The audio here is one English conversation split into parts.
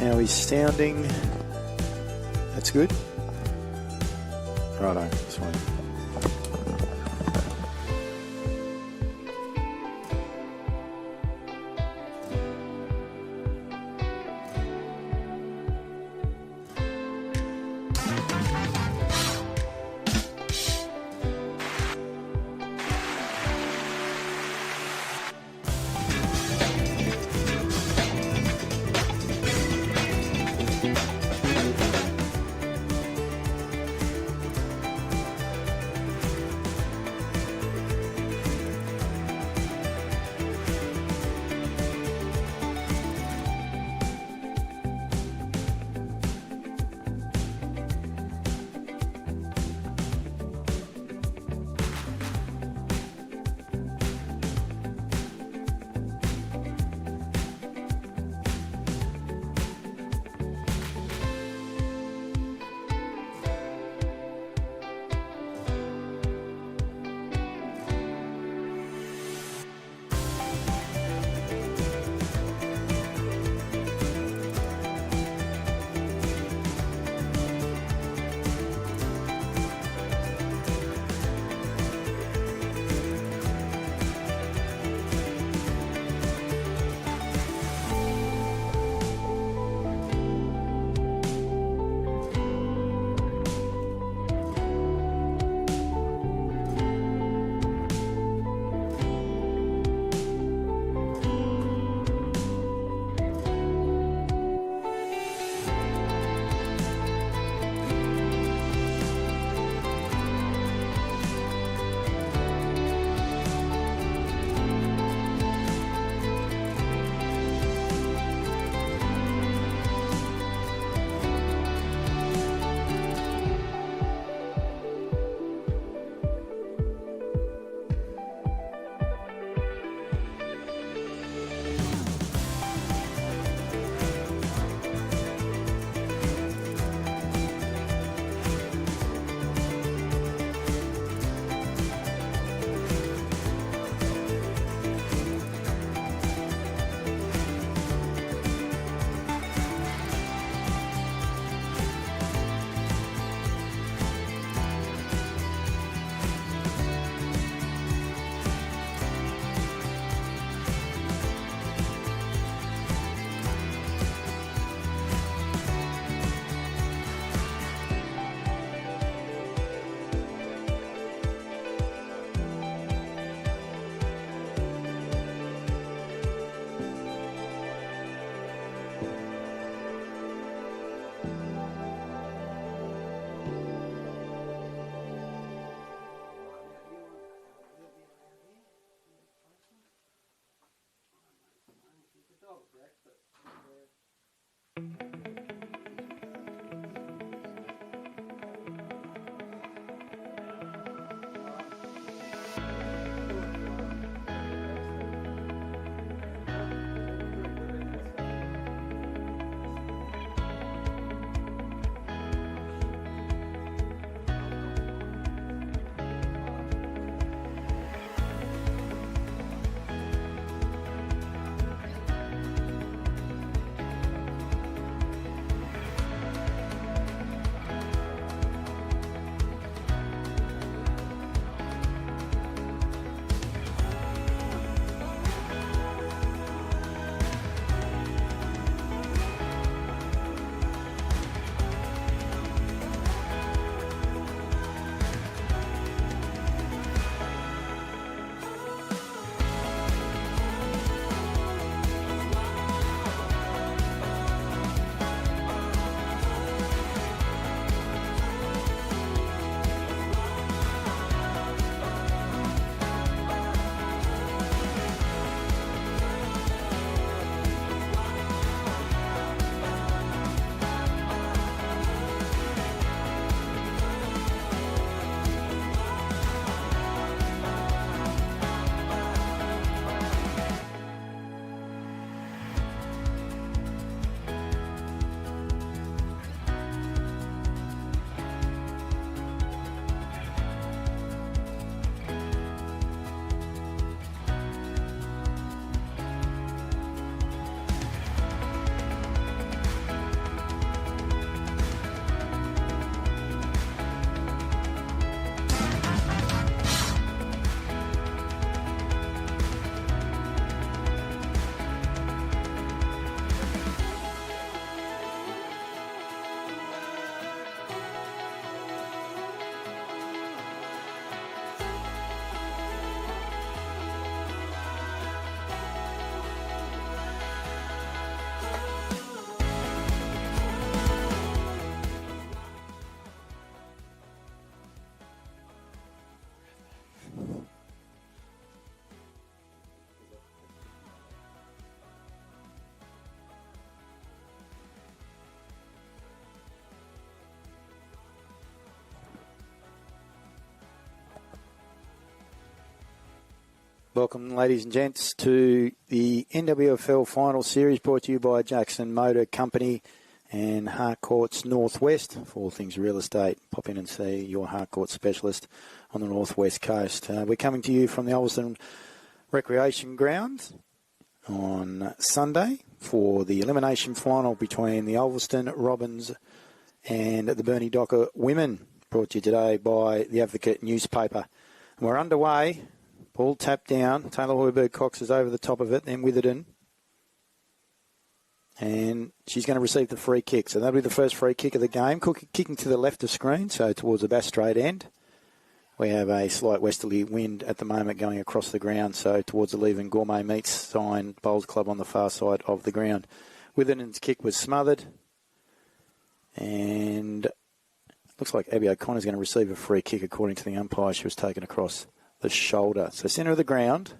How he's sounding. That's good. Righto, sweet. Welcome, ladies and gents, to the NWFL Final Series brought to you by Jackson Motor Company and Harcourts Northwest. For all things real estate, pop in and see your Harcourt specialist on the Northwest Coast. We're coming to you from the Ulverstone Recreation Ground on Sunday for the elimination final between the Ulverstone Robins and the Burnie Docker women, brought to you today by the Advocate newspaper. And we're underway. Ball tapped down. Taylor Hoiberg-Cox is over the top of it, then Witherden. And she's going to receive the free kick. So that'll be the first free kick of the game. Kicking to the left of screen, so towards the Bass Strait end. We have a slight westerly wind at the moment going across the ground, so towards the Leaving Gourmet Meats sign, Bowls Club on the far side of the ground. Witherden's kick was smothered. And looks like Abby O'Connor's going to receive a free kick according to the umpire. She was taken across the shoulder. So centre of the ground.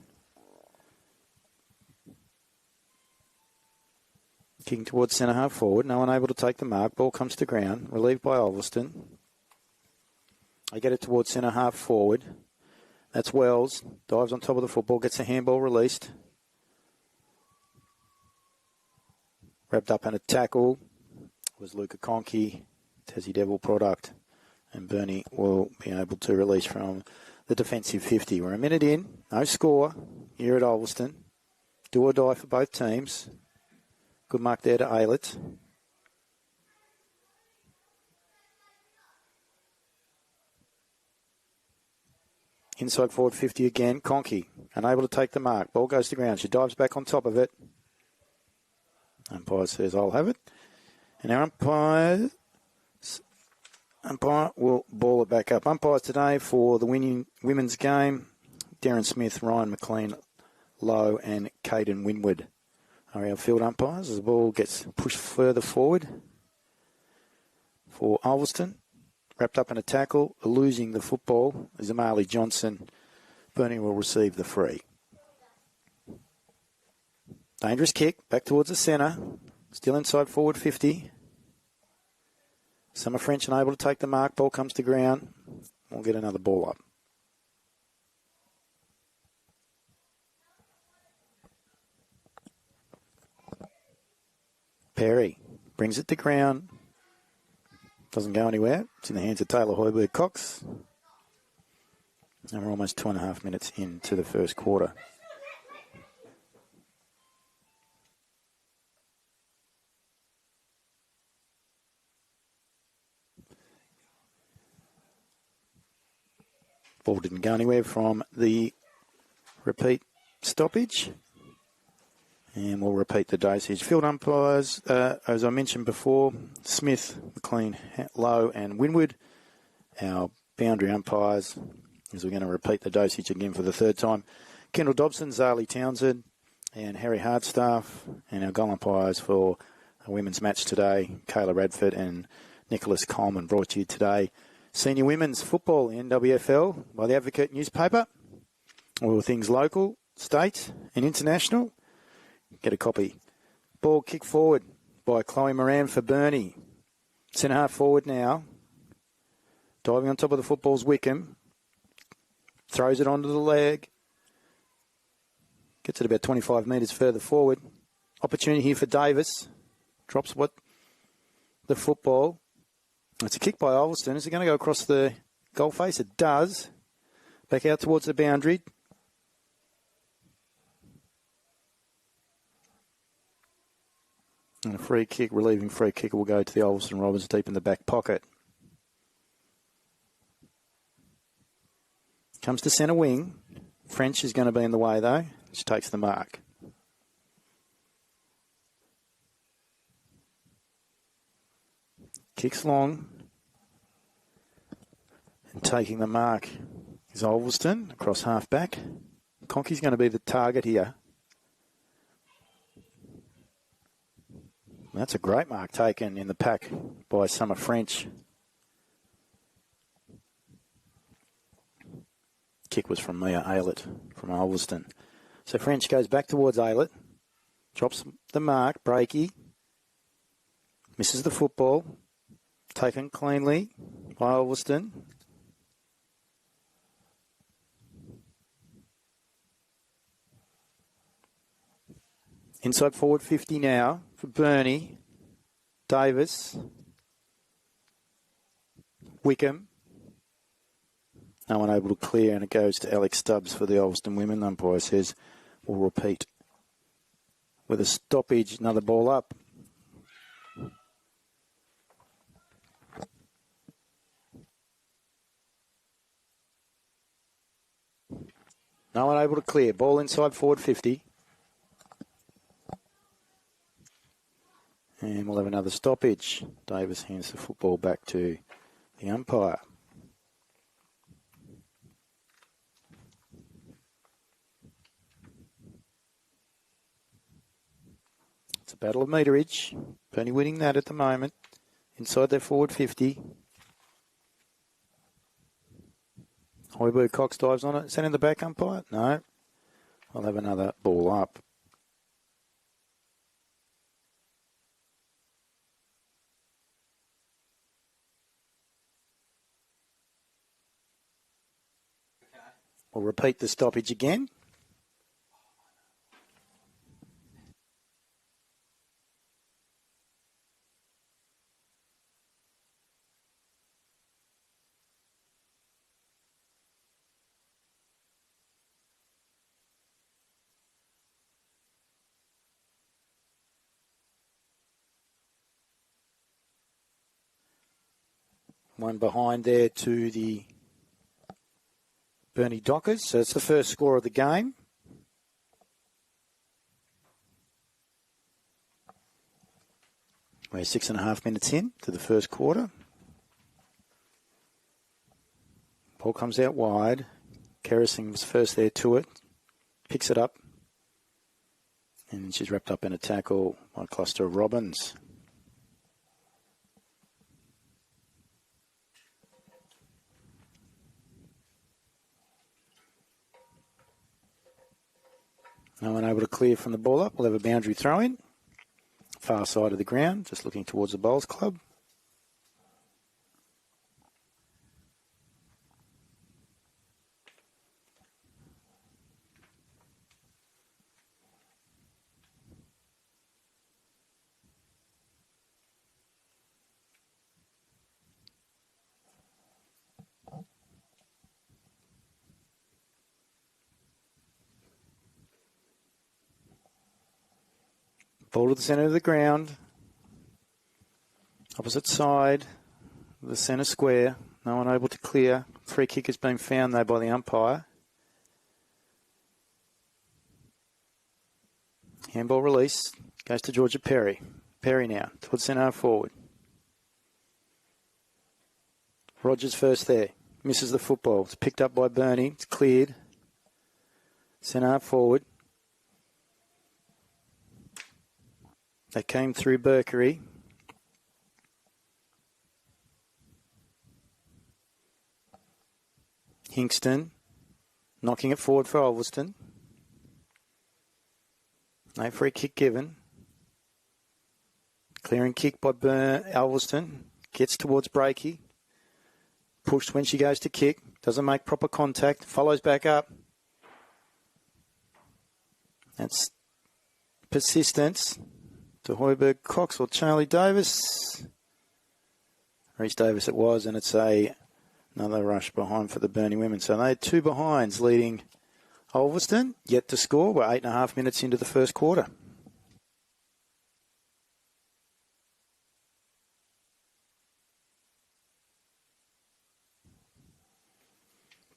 Kicking towards centre half forward. No one able to take the mark. Ball comes to ground. Relieved by Ulverstone. They get it towards centre half forward. That's Wells. Dives on top of the football. Gets the handball released. Wrapped up in a tackle was Luca Conkey. Tassie Devil product. And Burnie will be able to release from the defensive 50. We're a minute in. No score here at Ulverstone. Do or die for both teams. Good mark there to Aylett. Inside forward 50 again. Conkey unable to take the mark. Ball goes to ground. She dives back on top of it. Umpire says, I'll have it. And our umpire will ball it back up. Umpires today for the winning women's game, Darren Smith, Ryan McLean, Lowe and Caden Winwood are our field umpires as the ball gets pushed further forward for Ulverstone. Wrapped up in a tackle, losing the football is Amali Johnson. Burnie will receive the free. Dangerous kick, back towards the centre. Still inside forward 50. Summer French unable to take the mark. Ball comes to ground. We'll get another ball up. Perry brings it to ground. Doesn't go anywhere. It's in the hands of Taylor Hoiberg-Cox. And we're almost 2.5 minutes into the first quarter. Ball didn't go anywhere from the repeat stoppage. And we'll repeat the dosage. Field umpires, as I mentioned before, Smith, McLean, Lowe and Winwood. Our boundary umpires, as we're going to repeat the dosage again for the third time. Kendall Dobson, Zali Townsend and Harry Hardstaff. And our goal umpires for a women's match today, Kayla Radford and Nicholas Coleman, brought to you today. Senior Women's Football, NWFL, by the Advocate newspaper. All things local, state and international. Get a copy. Ball kick forward by Chloe Moran for Burnie. Centre half forward now. Diving on top of the football's Wickham. Throws it onto the leg. Gets it about 25 metres further forward. Opportunity here for Davis. Drops the football. It's a kick by Ulverstone. Is it going to go across the goal face? It does. Back out towards the boundary. And a free kick, relieving free kick, will go to the Ulverstone Robins deep in the back pocket. Comes to centre wing. French is going to be in the way though. She takes the mark. Kicks long. And taking the mark is Ulverstone across half back. Conkey's going to be the target here. That's a great mark taken in the pack by Summer French. Kick was from Mia Aylett from Ulverstone. So French goes back towards Aylett. Drops the mark. Breaky. Misses the football. Taken cleanly by Ulverstone. Inside forward 50 now for Burnie. Davis. Wickham. No one able to clear, and it goes to Alex Stubbs for the Ulverstone women. Umpire says we'll repeat. With a stoppage, another ball up. No one able to clear. Ball inside forward 50. And we'll have another stoppage. Davis hands the football back to the umpire. It's a battle of meterage. Burnie winning that at the moment. Inside their forward 50. Hoiberg Cox dives on it. Is that in the back, umpire? No. I'll have another ball up. We'll repeat the stoppage again. One behind there to the Burnie Dockers. So it's the first score of the game. We're 6.5 minutes in to the first quarter. Ball comes out wide. Kerrison was first there to it. Picks it up. And she's wrapped up in a tackle by a cluster of Robbins. No one able to clear from the ball up. We'll have a boundary throw in. Far side of the ground, just looking towards the Bowls Club. Ball to the centre of the ground. Opposite side, the centre square. No one able to clear. Free kick has been found, though, by the umpire. Handball release. Goes to Georgia Perry. Perry now, towards centre half forward. Rogers first there. Misses the football. It's picked up by Burnie. It's cleared. Centre half forward. They came through Berkery. Hingston knocking it forward for Ulverstone. No free kick given. Clearing kick by Ulverstone. Gets towards Breakey. Pushed when she goes to kick. Doesn't make proper contact. Follows back up. That's persistence. To Hoiberg Cox or Charlie Davis. Reece Davis it was, and it's another rush behind for the Burnie women. So they had two behinds leading Ulverstone, yet to score. We're 8.5 minutes into the first quarter.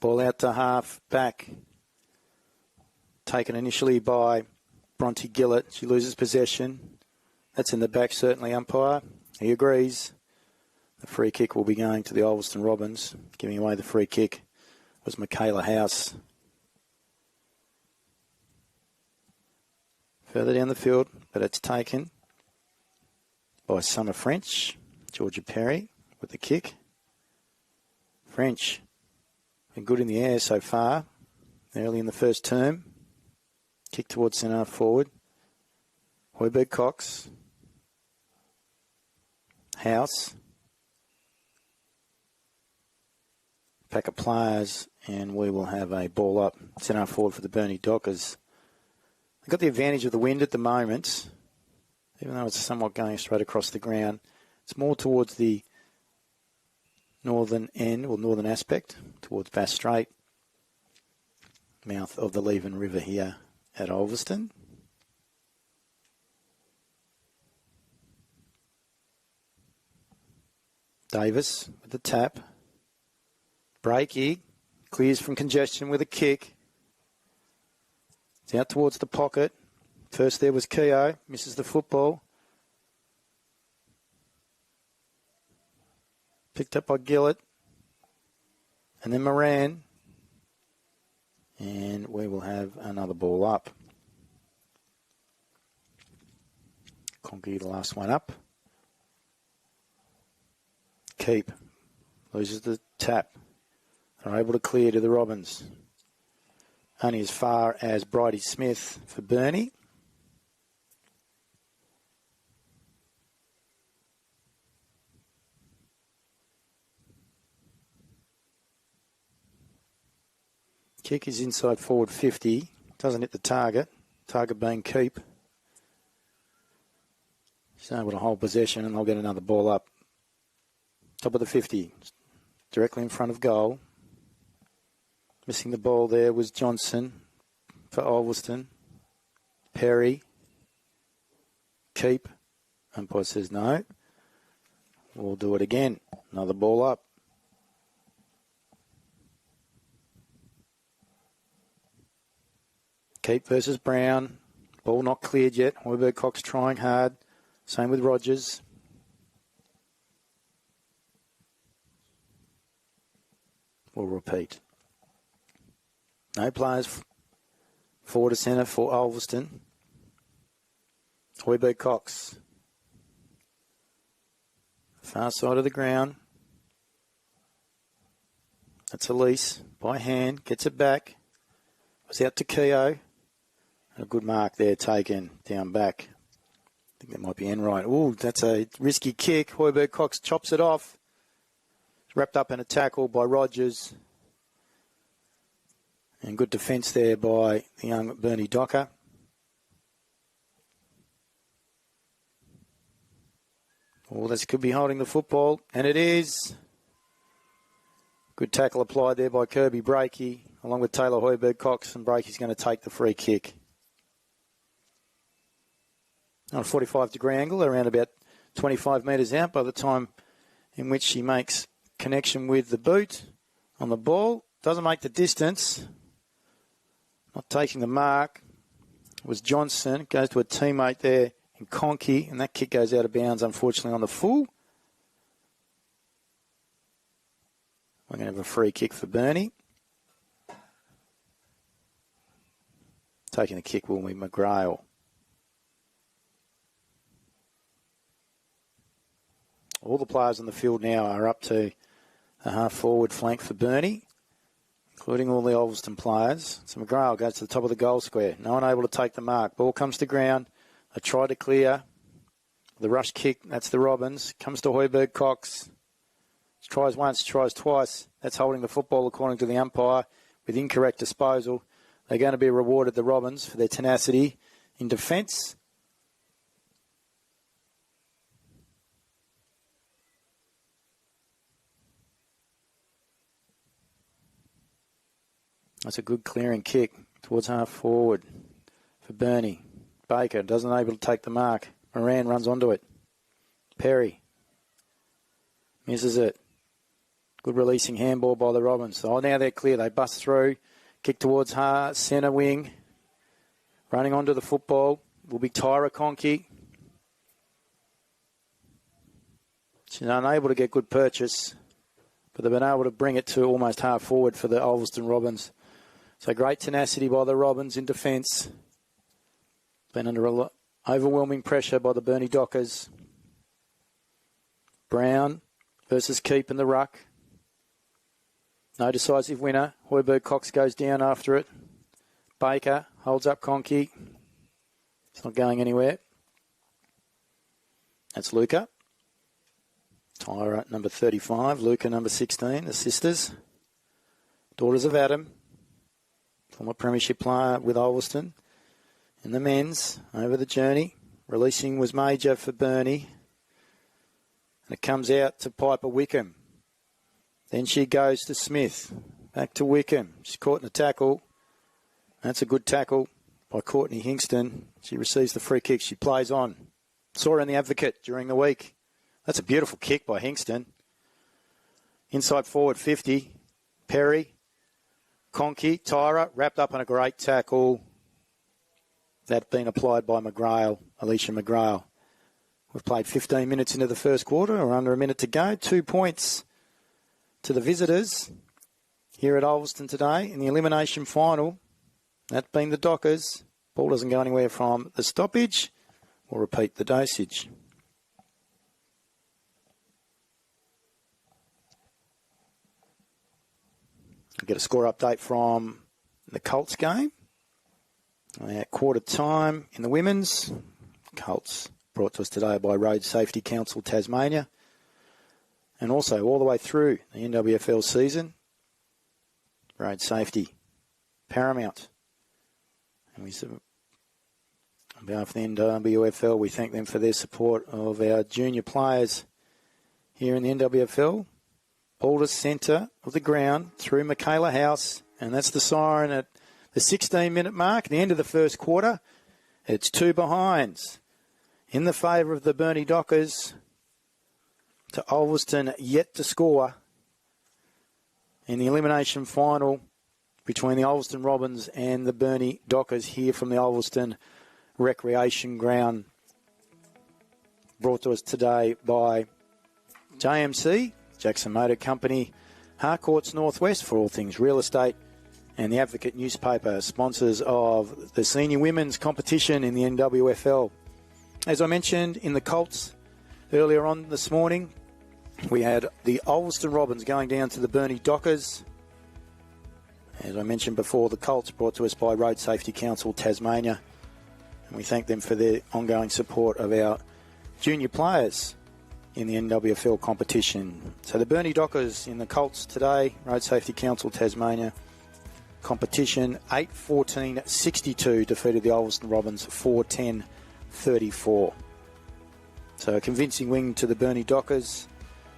Ball out to half back. Taken initially by Bronte Gillett. She loses possession. That's in the back, certainly, umpire. He agrees. The free kick will be going to the Ulverstone Robins. Giving away the free kick was Michaela House. Further down the field, but it's taken by Summer French. Georgia Perry with the kick. French been good in the air so far. Early in the first term. Kick towards centre forward. Hoiberg Cox. House. Pack of players, and we will have a ball up. Centre forward for the Burnie Dockers. They've got the advantage of the wind at the moment, even though it's somewhat going straight across the ground. It's more towards the northern end, or northern aspect, towards Bass Strait, mouth of the Leven River here at Ulverstone. Davis with the tap. Breaky clears from congestion with a kick. It's out towards the pocket. First there was Keogh, misses the football. Picked up by Gillett. And then Moran. And we will have another ball up. Conkey, the last one up. Keep. Loses the tap. They're able to clear to the Robins. Only as far as Bridie Smith for Burnie. Kick is inside forward 50. Doesn't hit the target. Target being Keep. She's able to hold possession and they'll get another ball up. Top of the 50. Directly in front of goal. Missing the ball there was Johnson for Ulverstone. Perry. Keep. Umpire says no. We'll do it again. Another ball up. Keep versus Brown. Ball not cleared yet. Hoiberg Cox trying hard. Same with Rogers. We'll repeat. No players forward to centre for Ulverstone. Hoiberg Cox. Far side of the ground. That's Elise. By hand. Gets it back. Was out to Keogh. A good mark there taken down back. I think that might be Enright. Ooh, that's a risky kick. Hoiberg Cox chops it off. Wrapped up in a tackle by Rogers. And good defence there by the young Burnie Docker. Oh, this could be holding the football. And it is. Good tackle applied there by Kirby Breaky, along with Taylor Hoiberg Cox. And Breaky's going to take the free kick. On a 45-degree angle, around about 25 metres out by the time in which she makes connection with the boot on the ball. Doesn't make the distance. Not taking the mark. It was Johnson. Goes to a teammate there in Conkey, and that kick goes out of bounds, unfortunately, on the full. We're going to have a free kick for Burnie. Taking the kick will be McGrail. All the players on the field now are up to the half-forward flank for Burnie, including all the Ulverstone players. So McGrail goes to the top of the goal square. No one able to take the mark. Ball comes to ground. They try to clear. The rush kick, that's the Robins. Comes to Hoiberg Cox. Tries once, tries twice. That's holding the football according to the umpire with incorrect disposal. They're going to be rewarded, the Robins, for their tenacity in defence. That's a good clearing kick towards half forward for Burnie. Baker doesn't able to take the mark. Moran runs onto it. Perry misses it. Good releasing handball by the Robins. Oh, now they're clear. They bust through. Kick towards centre wing. Running onto the football will be Tyra Conkey. She's unable to get good purchase, but they've been able to bring it to almost half forward for the Ulverstone Robins. So great tenacity by the Robins in defence. Been under overwhelming pressure by the Burnie Dockers. Brown versus Keep in the ruck. No decisive winner. Hoiberg Cox goes down after it. Baker holds up Conkey. It's not going anywhere. That's Luca. Tyra, number 35. Luca, number 16. The sisters. Daughters of Adam. Former premiership player with Ulverstone. in the men's over the journey. Releasing was major for Burnie. And it comes out to Piper Wickham. Then she goes to Smith. Back to Wickham. She's caught in a tackle. That's a good tackle by Courtney Hingston. She receives the free kick. She plays on. Saw her in the Advocate during the week. That's a beautiful kick by Hingston. Inside forward 50. Perry. Conkey. Tyra. Wrapped up in a great tackle. That being applied by McGrail. Alicia McGrail. We've played 15 minutes into the first quarter, or under a minute to go. 2 points to the visitors here at Ulverstone today in the elimination final. That being the Dockers. Ball doesn't go anywhere from the stoppage. We'll repeat the dosage. We'll get a score update from the Colts game. At quarter time in the women's. Colts brought to us today by Road Safety Council Tasmania. And also all the way through the NWFL season, road safety paramount. And on behalf of the NWFL, we thank them for their support of our junior players here in the NWFL. Ball to centre of the ground through Michaela House. And that's the siren at the 16-minute mark, the end of the first quarter. It's 2 behinds in the favour of the Burnie Dockers. To Ulverstone yet to score in the elimination final between the Ulverstone Robins and the Burnie Dockers here from the Ulverstone Recreation Ground. Brought to us today by JMC, Jackson Motor Company, Harcourts Northwest for all things real estate, and the Advocate newspaper, sponsors of the senior women's competition in the NWFL. As I mentioned in the Colts earlier on this morning, we had the Ulverstone Robins going down to the Burnie Dockers. As I mentioned before, the Colts brought to us by Road Safety Council Tasmania. And we thank them for their ongoing support of our junior players in the NWFL competition. So the Burnie Dockers in the Colts today, Road Safety Council Tasmania competition, 8-14-62, defeated the Ulverstone Robins 4-10-34. So a convincing win to the Burnie Dockers.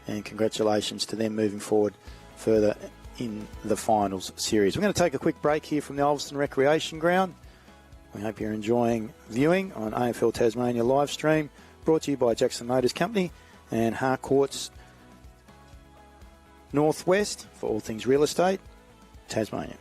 And congratulations to them moving forward further in the finals series. We're going to take a quick break here from the Ulverstone Recreation Ground. We hope you're enjoying viewing on AFL Tasmania live stream, brought to you by Jackson Motors Company and Harcourts Northwest for all things real estate, Tasmania.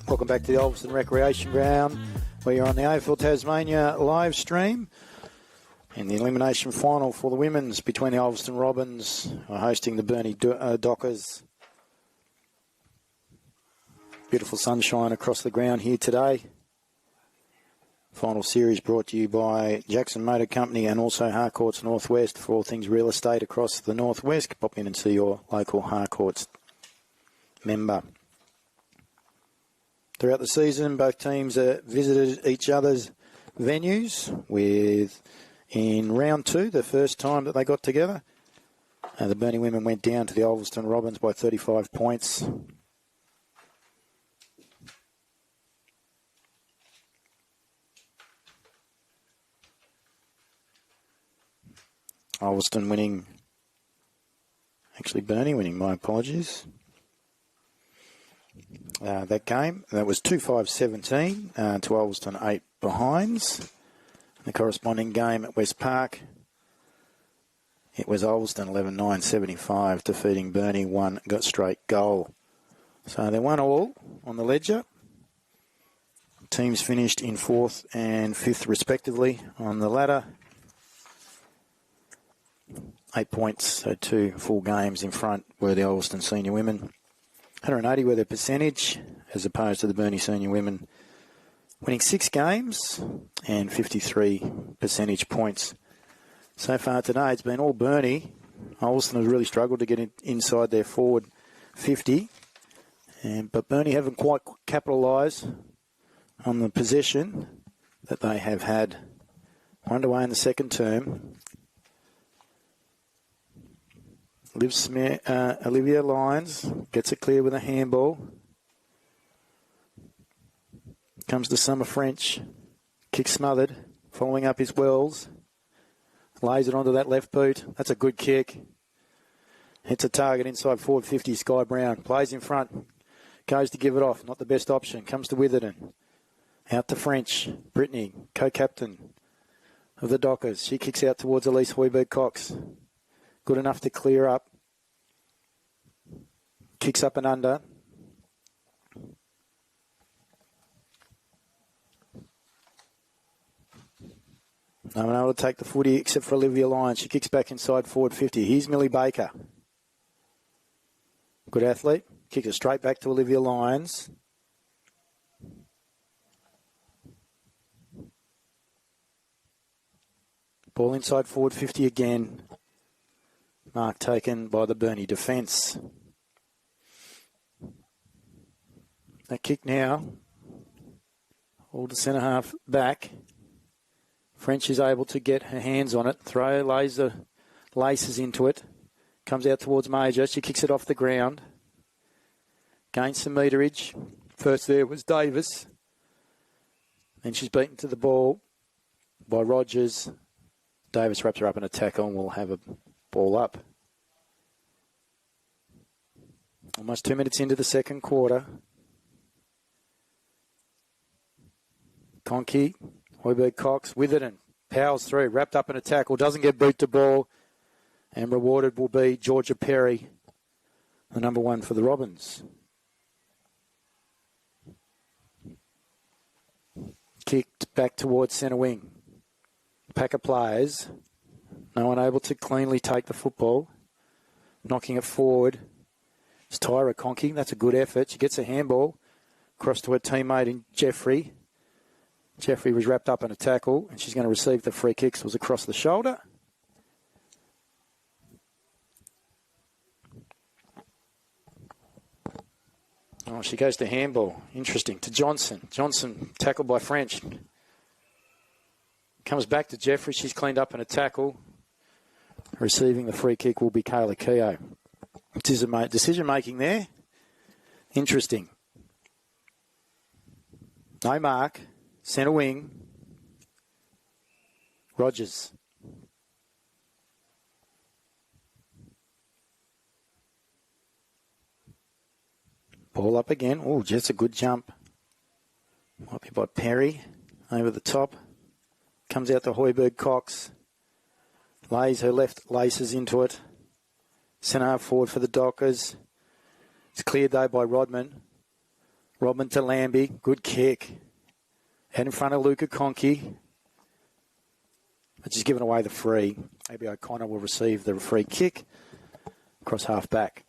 Welcome back to the Ulverstone Recreation Ground, where you're on the AFL Tasmania live stream. In the elimination final for the women's between the Ulverstone Robins, who are hosting the Burnie Dockers. Beautiful sunshine across the ground here today. Final series brought to you by Jackson Motor Company and also Harcourts Northwest for all things real estate across the Northwest. Pop in and see your local Harcourts member. Throughout the season, both teams visited each other's venues with, in round 2, the first time that they got together, the Burnie women went down to the Ulverstone Robins by 35 points. Ulverstone winning, actually Burnie winning, my apologies. That game, that was 2-5-17 to Ulverstone 8 behinds. The corresponding game at West Park, it was Ulverstone 11-9-75, defeating Burnie 1 got straight goal. So they won all on the ledger. Teams finished in 4th and 5th respectively on the ladder. 8 points, so 2 full games in front were the Ulverstone senior women. 180 were their percentage, as opposed to the Burnie senior women winning 6 games and 53 percentage points. So far today, it's been all Burnie. Ulverstone has really struggled to get inside their forward 50, but Burnie haven't quite capitalised on the possession that they have had. Underway in the second term. Olivia Lyons gets it clear with a handball. Comes to Summer French. Kick smothered. Following up is Wells. Lays it onto that left boot. That's a good kick. Hits a target inside forward 50. Sky Brown plays in front. Goes to give it off. Not the best option. Comes to Witherden. Out to French. Brittany, co-captain of the Dockers. She kicks out towards Elise Hoiberg-Cox. Good enough to clear up. Kicks up and under. No one able to take the footy except for Olivia Lyons. She kicks back inside forward 50. Here's Millie Baker. Good athlete. Kicks it straight back to Olivia Lyons. Ball inside forward 50 again. Mark taken by the Burnie defence. That kick now. All to centre half back. French is able to get her hands on it. Lays the laces into it. Comes out towards Major. She kicks it off the ground. Gains some meterage. First there was Davis. Then she's beaten to the ball by Rogers. Davis wraps her up in a tackle and will have a ball up. Almost 2 minutes into the second quarter. Conkey, Hoiberg-Cox, Witherden, powers through, wrapped up in a tackle, doesn't get boot to ball, and rewarded will be Georgia Perry, the number 1 for the Robins. Kicked back towards centre wing. Pack of players, no one able to cleanly take the football, knocking it forward. It's Tyra Conkey, that's a good effort. She gets a handball across to her teammate in Jeffrey. Jeffrey was wrapped up in a tackle, and she's going to receive the free kicks. It was across the shoulder. Oh, she goes to handball. Interesting. To Johnson. Johnson tackled by French. Comes back to Jeffrey. She's cleaned up in a tackle. Receiving the free kick will be Kayla Keogh. Decision making there. Interesting. No mark. Centre wing. Rogers. Ball up again. Oh, just a good jump. Might be by Perry. Over the top. Comes out to Hoiberg-Cox. Lays her left laces into it. Centre half forward for the Dockers. It's cleared though by Rodman. Rodman to Lambie. Good kick. Head in front of Luca Conchi. But she's given away the free. Maybe O'Connor will receive the free kick across half back.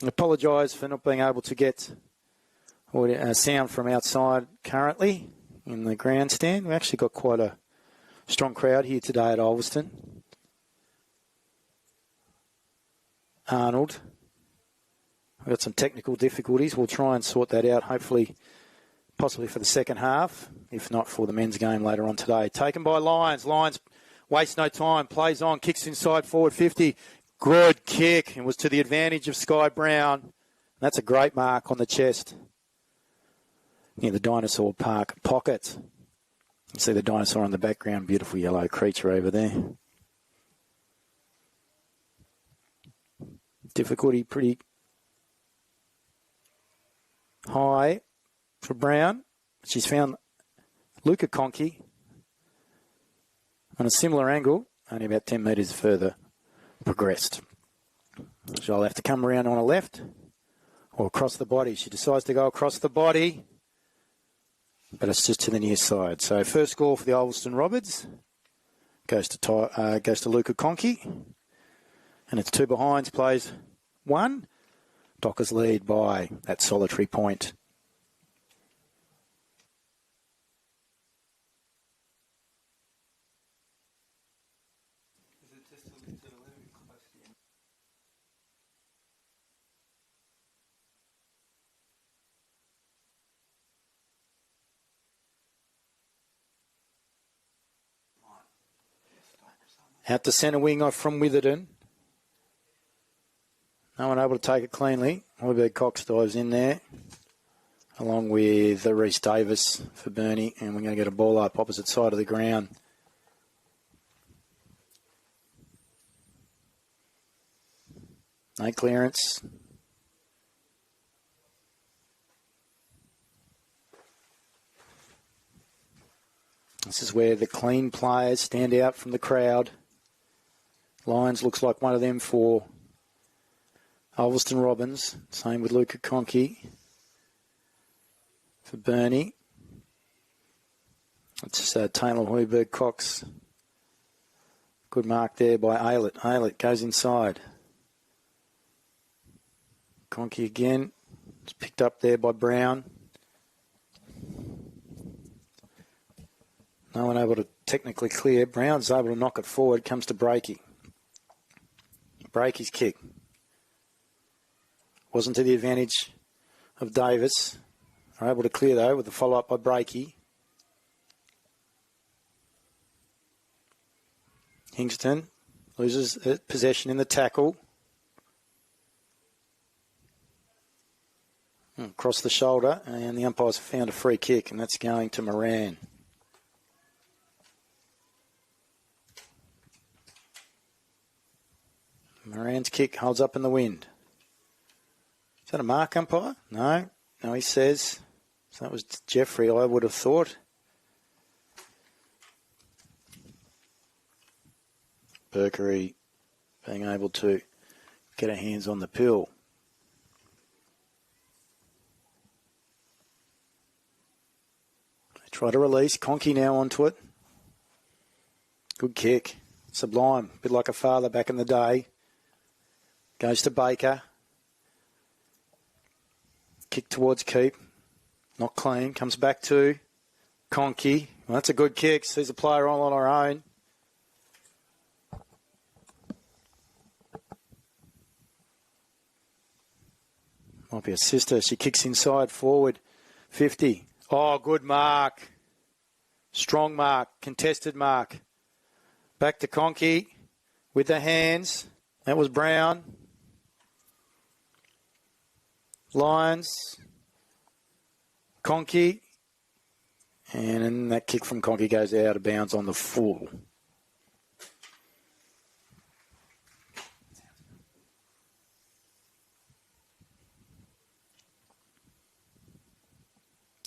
I apologise for not being able to get sound from outside currently in the grandstand. We've actually got quite a strong crowd here today at Ulverstone. Arnold. We've got some technical difficulties. We'll try and sort that out, hopefully, possibly for the second half, if not for the men's game later on today. Taken by Lyons. Lyons wastes no time, plays on, kicks inside forward 50. Good kick, and was to the advantage of Sky Brown. That's a great mark on the chest near the Dinosaur Park pocket. You see the dinosaur in the background, beautiful yellow creature over there. Difficulty pretty high for Brown. She's found Luca Conchi on a similar angle, only about 10 metres further progressed. She'll have to come around on her left or across the body. She decides to go across the body, but it's just to the near side. So first score for the Ulverstone Roberts goes to Luca Conchi, and it's 2 behinds, plays 1. Dockers lead by that solitary point. Out to centre wing off from Witherden. No one able to take it cleanly. Hoiberg Cox dives in there, along with Reece Davis for Burnie, and we're going to get a ball up opposite side of the ground. No clearance. This is where the clean players stand out from the crowd. Lyons looks like one of them for Ulverstone Robins. Same with Luca Conchi for Burnie. It's Taylor Hoiberg Cox. Good mark there by Aylett. Aylett goes inside. Conchi again. It's picked up there by Brown. No one able to technically clear. Brown's able to knock it forward. Comes to Breakey. Breakey's kick wasn't to the advantage of Davis. Are able to clear though with the follow-up by Breakey. Hingston loses possession in the tackle. Across the shoulder, and the umpires have found a free kick, and that's going to Moran. Moran's kick holds up in the wind. Is that a mark, umpire? No. No, he says. So that was Jeffrey, I would have thought. Berkery being able to get her hands on the pill. They try to release. Conchi now onto it. Good kick. Sublime. A bit like a father back in the day. Goes to Baker. Kick towards keep. Not clean. Comes back to Conchi. Well, that's a good kick. Sees a player all on her own. Might be a sister. She kicks inside forward. 50. Oh, good mark. Strong mark. Contested mark. Back to Conchi with the hands. That was Brown. Lyons. Conchi. And then that kick from Conchi goes out of bounds on the full.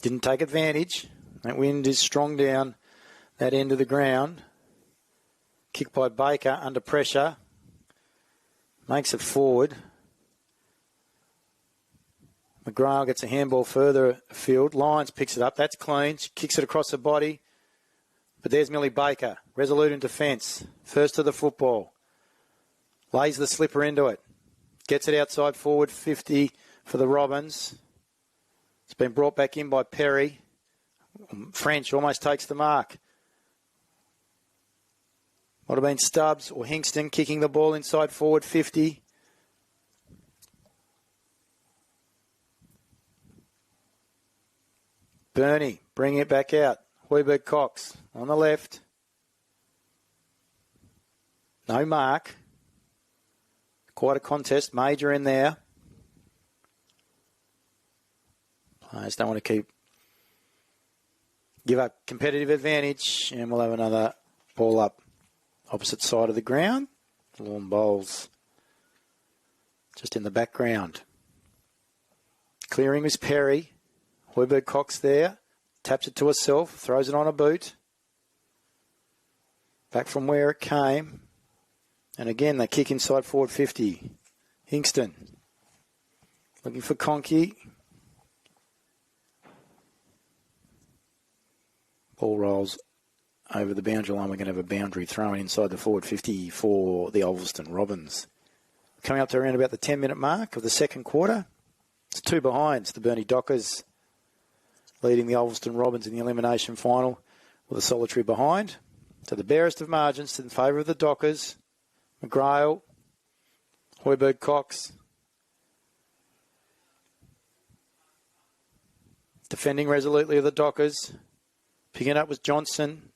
Didn't take advantage. That wind is strong down that end of the ground. Kick by Baker under pressure. Makes it forward. McGrail gets a handball further afield. Lyons picks it up. That's clean. She kicks it across the body. But there's Millie Baker. Resolute in defence. First to the football. Lays the slipper into it. Gets it outside forward 50 for the Robins. It's been brought back in by Perry. French almost takes the mark. Might have been Stubbs or Hingston kicking the ball inside forward 50. Burnie bringing it back out. Hoiberg Cox on the left. No mark. Quite a contest. Major in there. Players don't want to give up competitive advantage. And we'll have another ball up opposite side of the ground. Lawn bowls just in the background. Clearing was Perry. Hoiberg Cox there. Taps it to herself. Throws it on a boot. Back from where it came. And again, they kick inside forward 50. Hingston. Looking for Conkey. Ball rolls over the boundary line. We're going to have a boundary thrown inside the forward 50 for the Ulverstone Robins. Coming up to around about the 10-minute mark of the second quarter. It's 2 behinds. The Burnie Dockers leading the Ulverstone Robins in the elimination final with a solitary behind. So the barest of margins in favour of the Dockers. McGrail, Hoiberg Cox. Defending resolutely of the Dockers. Picking up was Johnson.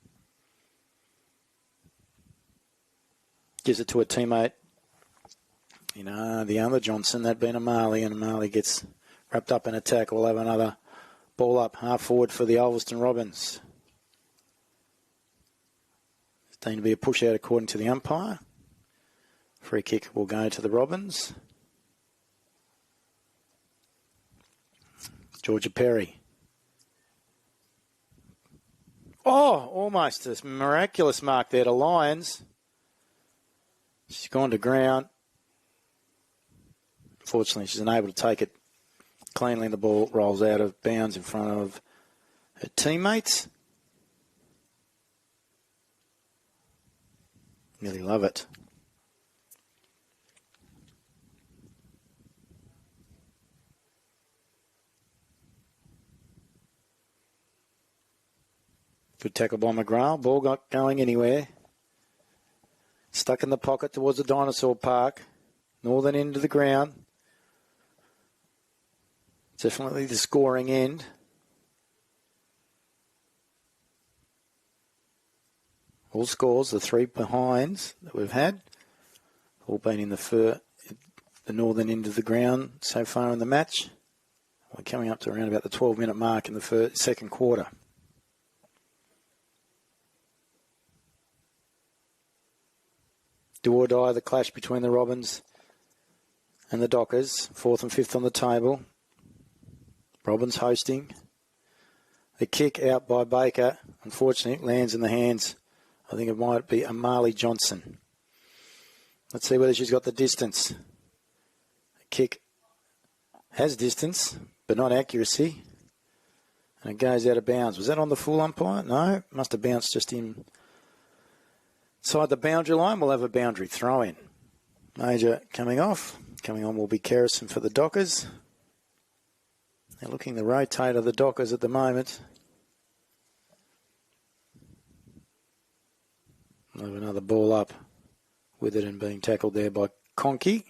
Gives it to a teammate. The other Johnson, that'd been a Marley, and Marley gets wrapped up in a tackle. We'll have another ball up, half forward for the Ulverstone Robins. It's going to be a push out according to the umpire. Free kick will go to the Robins. Georgia Perry. Oh, almost a miraculous mark there to Lyons. She's gone to ground. Unfortunately, she's unable to take it cleanly, and the ball rolls out of bounds in front of her teammates. Really love it. Good tackle by McGrail. Ball not going anywhere. Stuck in the pocket towards the Dinosaur Park. Northern end of the ground. Definitely the scoring end. All scores, the 3 behinds that we've had, all been in the northern end of the ground so far in the match. We're coming up to around about the 12-minute mark in the second quarter. Do or die, the clash between the Robins and the Dockers. 4th and 5th on the table. Robins hosting. The kick out by Baker. Unfortunately, it lands in the hands. I think it might be Amali Johnson. Let's see whether she's got the distance. The kick has distance, but not accuracy. And it goes out of bounds. Was that on the full umpire? No, must have bounced just inside the boundary line. We'll have a boundary throw-in. Major coming off. Coming on will be Kerrison for the Dockers. They're looking to rotate of the Dockers at the moment. We'll have another ball up with it and being tackled there by Conkey.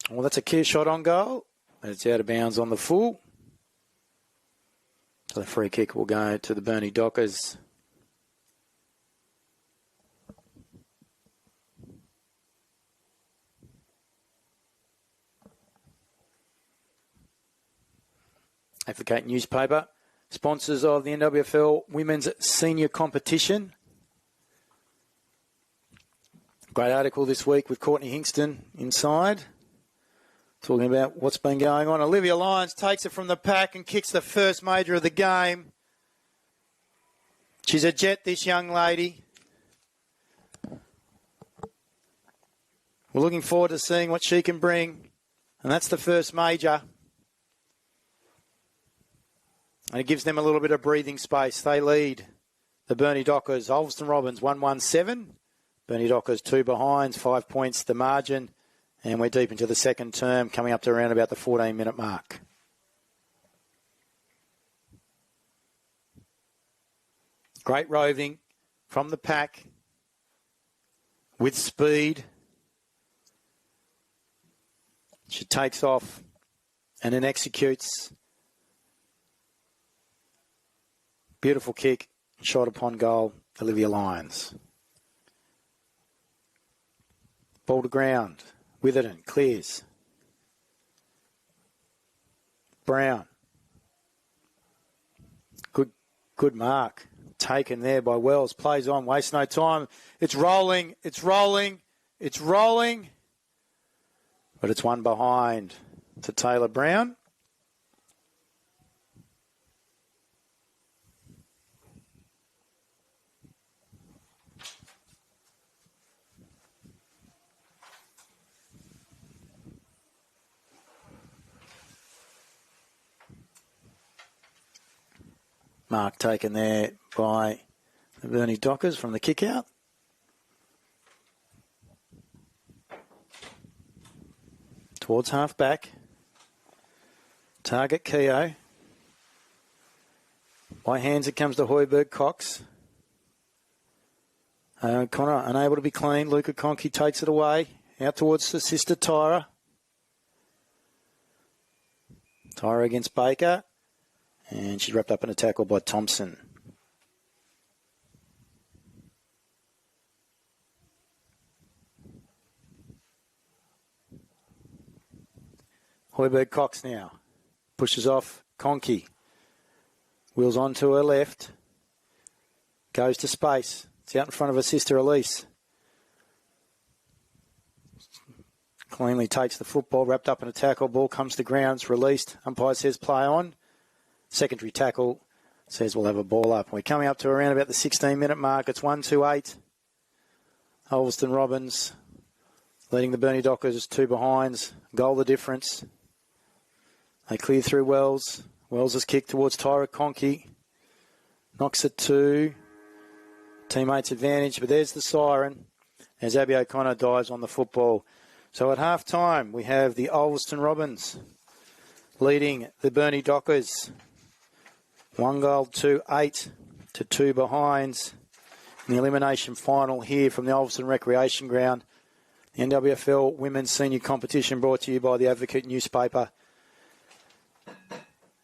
Well, that's a clear shot on goal. And it's out of bounds on the full. So the free kick will go to the Burnie Dockers. Advocate newspaper, sponsors of the NWFL Women's Senior Competition. Great article this week with Courtney Hingston inside, talking about what's been going on. Olivia Lyons takes it from the pack and kicks the first major of the game. She's a jet, this young lady. We're looking forward to seeing what she can bring. And that's the first major. And it gives them a little bit of breathing space. They lead the Burnie Dockers. Ulverstone Robins 117. Burnie Dockers 2 behinds, 5 points the margin. And we're deep into the second term, coming up to around about the 14-minute mark. Great roving from the pack with speed. She takes off and then executes. Beautiful kick, shot upon goal, Olivia Lyons. Ball to ground. Witherden clears. Brown. Good mark. Taken there by Wells. Plays on. Waste no time. It's rolling. It's rolling. It's rolling. But it's one behind to Taylor Brown. Mark taken there by the Burnie Dockers from the kick out. Towards half back. Target Keogh. By hands it comes to Hoiberg Cox. Connor unable to be clean. Luca Conkey takes it away. Out towards the sister Tyra. Tyra against Baker. And she's wrapped up in a tackle by Thompson. Hoiberg Cox now. Pushes off Conkey. Wheels on to her left. Goes to space. It's out in front of her sister Elise. Cleanly takes the football, wrapped up in a tackle. Ball comes to ground. It's released. Umpire says play on. Secondary tackle says we'll have a ball up. We're coming up to around about the 16-minute mark. It's 1-2-8. Ulverstone Robins leading the Burnie Dockers 2 behinds. Goal the difference. They clear through Wells. Wells has kicked towards Tyra Conkey. Knocks it to teammates' advantage, but there's the siren as Abby O'Connor dives on the football. So at half-time, we have the Ulverstone Robins leading the Burnie Dockers. 1 goal to 8 to 2 behinds in the elimination final here from the Ulverstone Recreation Ground. The NWFL Women's Senior Competition brought to you by the Advocate newspaper.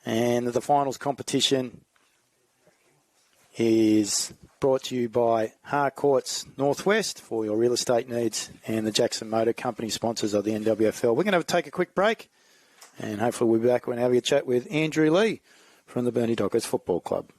And the finals competition is brought to you by Harcourts Northwest for your real estate needs and the Jackson Motor Company, sponsors of the NWFL. We're going to take a quick break and hopefully we'll be back and having a chat with Andrew Lee from the Burnie Dockers Football Club.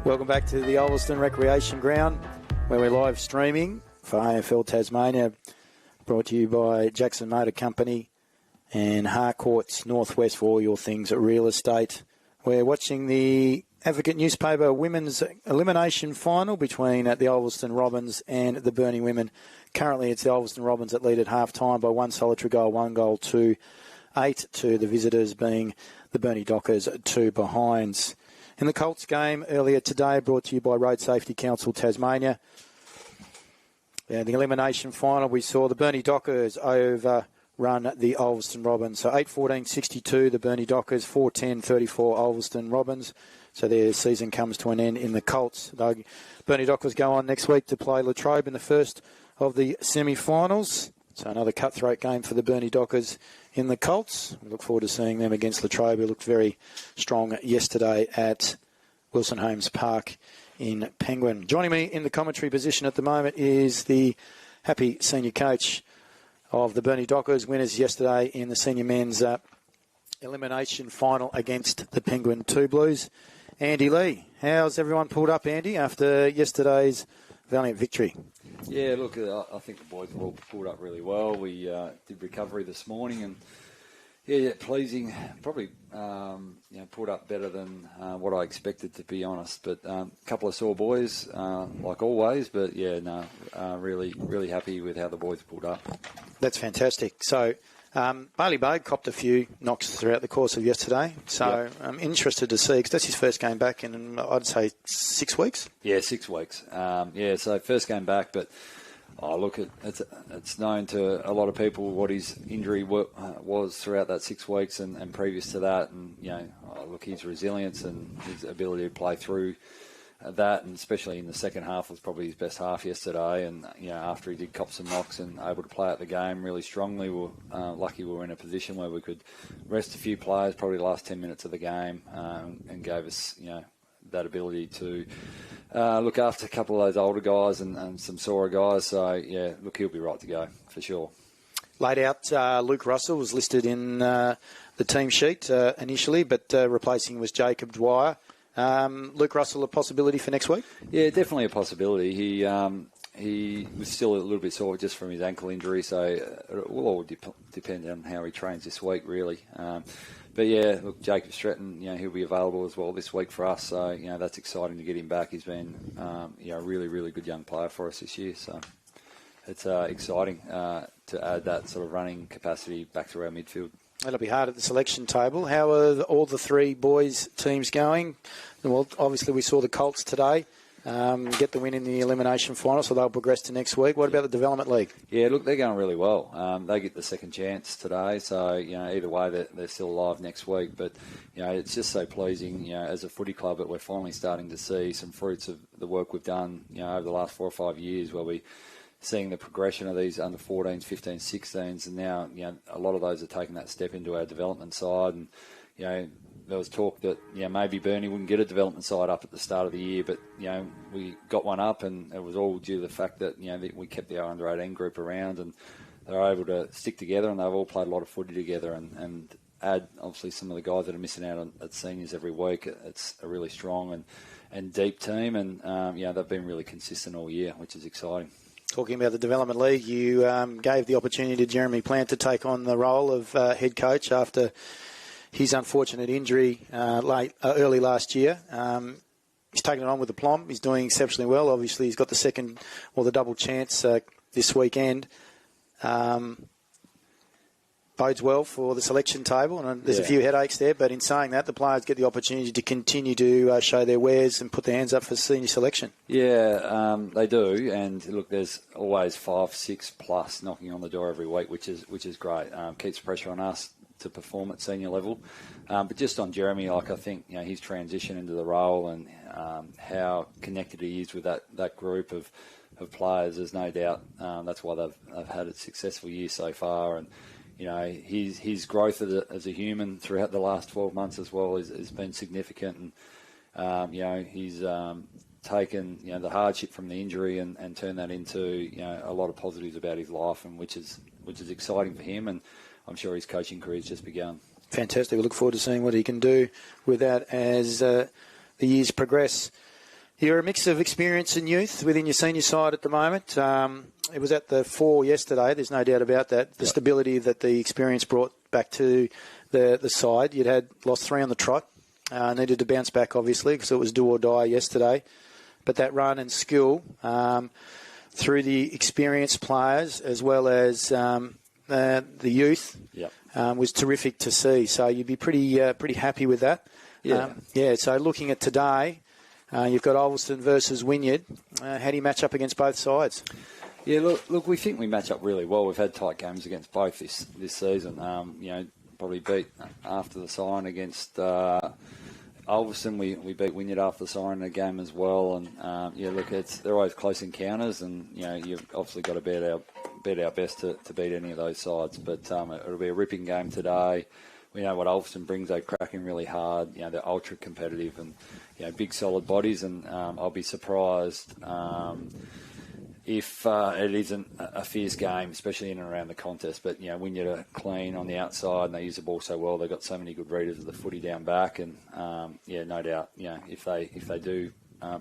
Welcome back to the Ulverstone Recreation Ground, where we're live streaming for AFL Tasmania, brought to you by Jackson Motor Company and Harcourts Northwest for all your things real estate. We're watching the Advocate newspaper women's elimination final between the Ulverstone Robins and the Burnie women. Currently, it's the Ulverstone Robins that lead at half-time by one solitary goal, 1-8 to the visitors being the Burnie Dockers, 2 behinds. In the Colts game earlier today, brought to you by Road Safety Council Tasmania. The elimination final, we saw the Burnie Dockers overrun the Ulverstone Robins. So 8-14-62, the Burnie Dockers, 4-10-34, Ulverstone Robins. So their season comes to an end in the Colts. The Burnie Dockers go on next week to play Latrobe in the first of the semi-finals. So another cutthroat game for the Burnie Dockers in the Colts. We look forward to seeing them against Latrobe, who looked very strong yesterday at Wilson Holmes Park in Penguin. Joining me in the commentary position at the moment is the happy senior coach of the Burnie Dockers, winners yesterday in the senior men's elimination final against the Penguin 2 Blues. Andy Lee. How's everyone pulled up, Andy, after yesterday's valiant victory? Yeah, look, I think the boys have all pulled up really well. We did recovery this morning, and yeah, pleasing. Probably pulled up better than what I expected, to be honest. But a couple of sore boys, like always. But yeah, really happy with how the boys pulled up. That's fantastic. So Bailey Bogue copped a few knocks throughout the course of yesterday. So I'm interested to see, because that's his first game back in, I'd say, 6 weeks. Yeah, 6 weeks. So first game back, but it's known to a lot of people what his injury was throughout that 6 weeks and previous to that. And, his resilience and his ability to play through that, and especially in the second half, was probably his best half yesterday. And after he did cop some knocks and able to play out the game really strongly, we're lucky we were in a position where we could rest a few players, probably the last 10 minutes of the game, and gave us that ability to look after a couple of those older guys and some sore guys. So he'll be right to go for sure. Laid out, Luke Russell was listed in the team sheet initially, but replacing was Jacob Dwyer. Luke Russell, a possibility for next week? Yeah, definitely a possibility. He was still a little bit sore just from his ankle injury, so it will all depend on how he trains this week, really. But yeah, look, Jacob Stretton, he'll be available as well this week for us, so that's exciting to get him back. He's been a really good young player for us this year, so it's exciting to add that sort of running capacity back to our midfield. It'll be hard at the selection table. How are all the three boys' teams going? Well, obviously we saw the Colts today get the win in the elimination final, so they'll progress to next week. What about the Development League? Yeah, look, they're going really well. They get the second chance today, so either way they're still alive next week. But it's just so pleasing, as a footy club, that we're finally starting to see some fruits of the work we've done, over the last 4 or 5 years, where we seeing the progression of these under 14s, 15s, 16s, and now a lot of those are taking that step into our development side. And there was talk that maybe Burnie wouldn't get a development side up at the start of the year, but we got one up, and it was all due to the fact that that we kept our under 18 group around, and they were able to stick together, and they've all played a lot of footy together, and add obviously some of the guys that are missing out at seniors every week. It's a really strong and deep team, and they've been really consistent all year, which is exciting. Talking about the Development League, you gave the opportunity to Jeremy Plant to take on the role of head coach after his unfortunate injury early last year. He's taken it on with aplomb. He's doing exceptionally well. Obviously, he's got the second or the double chance this weekend. Bodes well for the selection table, and there's a few headaches there, but in saying that, the players get the opportunity to continue to show their wares and put their hands up for senior selection. Yeah, they do, and look, there's always 5, 6 plus knocking on the door every week, which is great. Keeps pressure on us to perform at senior level. But just on Jeremy, I think his transition into the role and how connected he is with that group of players, there's no doubt that's why they've had a successful year so far. And his growth as a human throughout the last 12 months as well has been significant. And he's taken the hardship from the injury and turned that into a lot of positives about his life, and which is exciting for him. And I'm sure his coaching career's just begun. Fantastic. We look forward to seeing what he can do with that as the years progress. You're a mix of experience and youth within your senior side at the moment. It was at the 4 yesterday, there's no doubt about that. The stability that the experience brought back to the side. You'd had lost 3 on the trot. Needed to bounce back, obviously, because it was do or die yesterday. But that run and skill through the experienced players as well as the youth was terrific to see. So you'd be pretty happy with that. So looking at today, you've got Ulverstone versus Wynyard. How do you match up against both sides? Yeah, look, we think we match up really well. We've had tight games against both this season. Probably beat after the siren against Ulverstone. We beat Wynyard after the siren in a game as well. And they're always close encounters, and you've obviously got to bet our best to beat any of those sides. But it'll be a ripping game today. We know what Ulverstone brings. They're cracking really hard. They're ultra competitive and big solid bodies. And I'll be surprised if it isn't a fierce game, especially in and around the contest. But, Wynyard are clean on the outside and they use the ball so well. They've got so many good readers of the footy down back. And, no doubt, if they do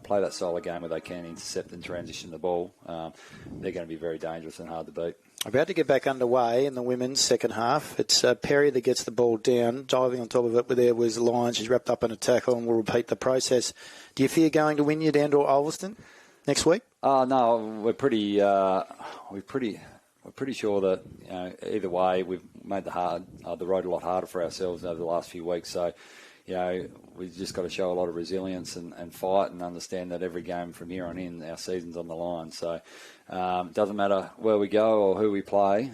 play that style of game where they can intercept and transition the ball, they're going to be very dangerous and hard to beat. About to get back underway in the women's second half. It's Perry that gets the ball down, diving on top of it, where there was Lyons. She's wrapped up in a tackle, and we'll repeat the process. Do you fear going to Wynyard and or Ulverstone next week? No, we're pretty sure that either way we've made the road a lot harder for ourselves over the last few weeks. So, we've just got to show a lot of resilience and fight and understand that every game from here on in, our season's on the line. So, doesn't matter where we go or who we play.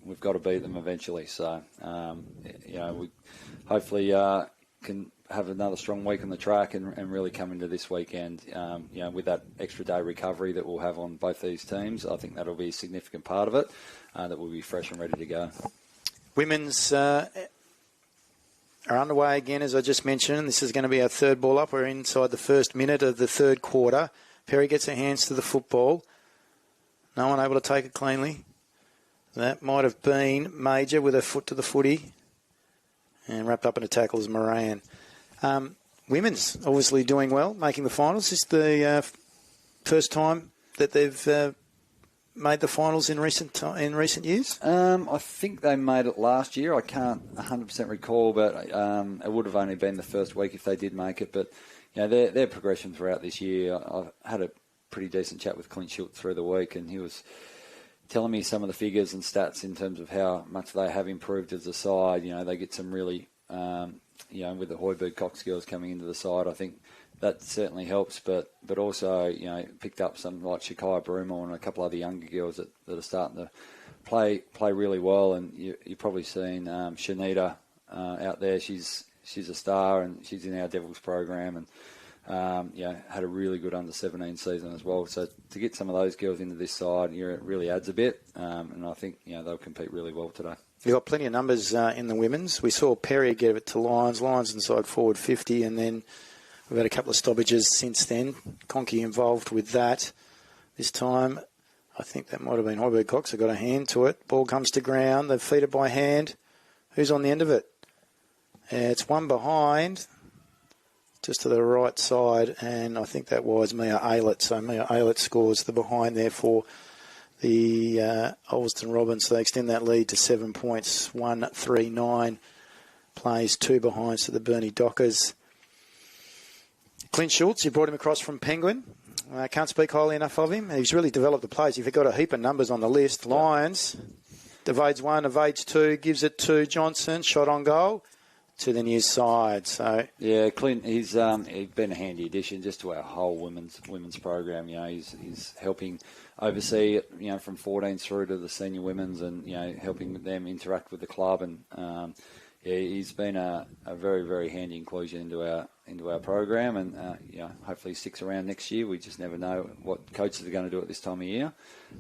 We've got to beat them eventually. So, we hopefully can have another strong week on the track and really come into this weekend, with that extra day recovery that we'll have on both these teams. I think that'll be a significant part of it, that we'll be fresh and ready to go. Women's are underway again, as I just mentioned. This is going to be our third ball up. We're inside the first minute of the third quarter. Perry gets her hands to the football. No one able to take it cleanly. That might have been Major with her foot to the footy. And wrapped up in a tackle is Moran. Women's obviously doing well, making the finals. Is the first time that they've made the finals in recent years? I think they made it last year. I can't 100% recall, but it would have only been the first week if they did make it. But their progression throughout this year, I've had a pretty decent chat with Clint Schultz through the week, and he was telling me some of the figures and stats in terms of how much they have improved as a side. They get some really, with the Hoiberg Cox girls coming into the side, I think that certainly helps. But also, picked up some like Shakaya Baruma and a couple other younger girls that are starting to play really well. And you've probably seen Shanita out there. She's a star and she's in our Devils program and had a really good under-17 season as well. So to get some of those girls into this side, it really adds a bit. And I think they'll compete really well today. You've got plenty of numbers in the women's. We saw Perry give it to Lyons. Lyons inside forward 50, and then we've had a couple of stoppages since then. Conkey involved with that. This time, I think that might have been Hoiberg Cox. I got a hand to it. Ball comes to ground. They feed it by hand. Who's on the end of it? It's one behind, just to the right side, and I think that was Mia Aylett. So Mia Aylett scores the behind there for the Ulverstone Robins. So they extend that lead to 7 points. 1-3-9 plays 2 behinds to the Burnie Dockers. Clint Schultz, you brought him across from Penguin. Can't speak highly enough of him. He's really developed the plays. You've got a heap of numbers on the list. Lions, evades 1, evades 2, gives it to Johnson, shot on goal to the near side. So Clint, he's been a handy addition just to our whole women's program. He's helping oversee it, from 14s through to the senior women's, and helping them interact with the club. And he's been a very, very handy inclusion into our program, and hopefully he sticks around next year. We just never know what coaches are going to do at this time of year,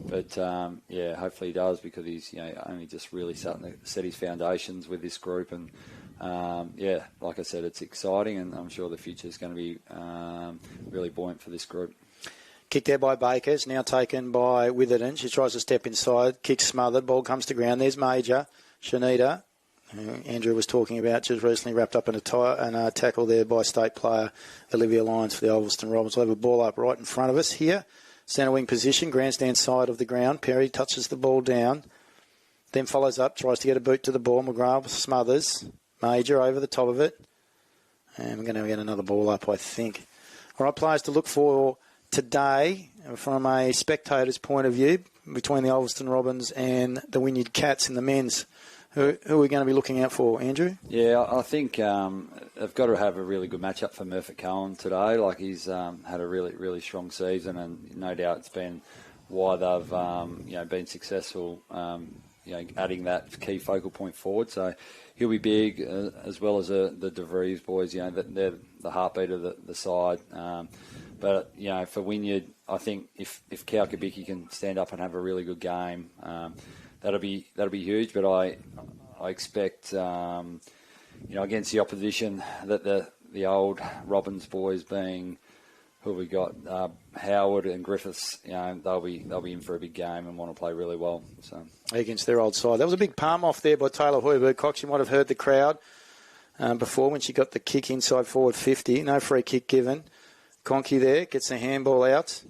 but hopefully he does, because he's only just really starting to set his foundations with this group. And like I said, it's exciting, and I'm sure the future is going to be really buoyant for this group. Kick there by Bakers, now taken by Witherden. She tries to step inside, kick smothered, ball comes to ground. There's Major, Shanita. Andrew was talking about, just recently wrapped up in a tackle there by state player Olivia Lyons for the Ulverstone Robins. We'll have a ball up right in front of us here. Centre wing position, grandstand side of the ground. Perry touches the ball down, then follows up, tries to get a boot to the ball. McGrath smothers. Major over the top of it. And we're going to get another ball up, I think. All right, players to look for today from a spectator's point of view between the Ulverstone Robins and the Wynyard Cats in the men's. Who are we going to be looking out for, Andrew? Yeah, I think they've got to have a really good matchup for Murphy Cohen today. Like, he's had a really, really strong season, and no doubt it's been why they've been successful. Adding that key focal point forward. So he'll be big, as well as the DeVries boys. They're the heartbeat of the side. But for Wynyard, I think if Kaukabiki can stand up and have a really good game, that'll be huge. But I expect against the opposition that the old Robbins boys being who we got, Howard and Griffiths, they'll be in for a big game and want to play really well. So against their old side. That was a big palm off there by Taylor Hoiberg-Cox. You might have heard the crowd before when she got the kick inside forward 50. No free kick given. Conkey there gets the handball out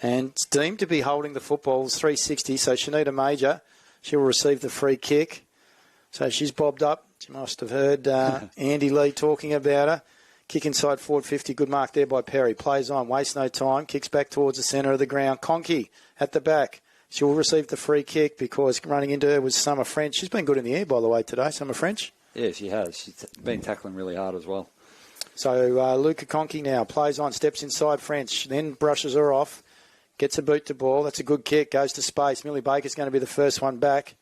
and it's deemed to be holding the football. It's 360, so Shanita Major, she will receive the free kick. So she's bobbed up. You must have heard Andy Lee talking about her. Kick inside forward 50. Good mark there by Perry. Plays on. Wastes no time. Kicks back towards the centre of the ground. Conkey at the back. She will receive the free kick because running into her was Summer French. She's been good in the air, by the way, today, Summer French. Yeah, she has. She's been tackling really hard as well. So Luca Conkey now plays on. Steps inside French. Then brushes her off. Gets a boot to ball. That's a good kick. Goes to space. Millie Baker's going to be the first one back.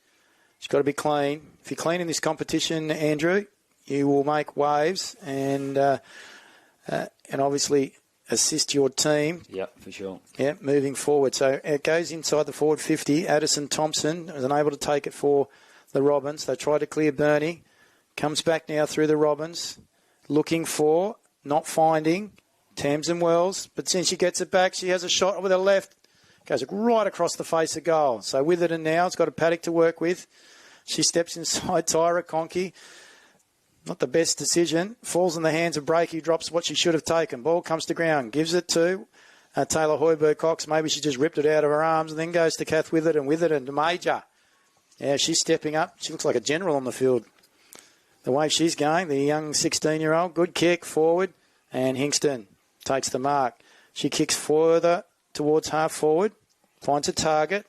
She's got to be clean. If you're clean in this competition, Andrew, you will make waves and obviously assist your team. Yeah, for sure. Yeah, moving forward. So it goes inside the forward 50. Addison Thompson was unable to take it for the Robins. They tried to clear Burnie. Comes back now through the Robins. Looking for, not finding, Tamsin Wells. But since she gets it back, she has a shot with her left. Goes right across the face of goal. So Witherden now has got a paddock to work with. She steps inside Tyra Conkey. Not the best decision. Falls in the hands of Breaky. Drops what she should have taken. Ball comes to ground. Gives it to Taylor Hoiberg-Cox. Maybe she just ripped it out of her arms and then goes to Kath Witherden. Witherden to Major. Yeah, she's stepping up. She looks like a general on the field. The way she's going, the young 16-year-old. Good kick forward. And Hingston takes the mark. She kicks further towards half forward. Finds a target.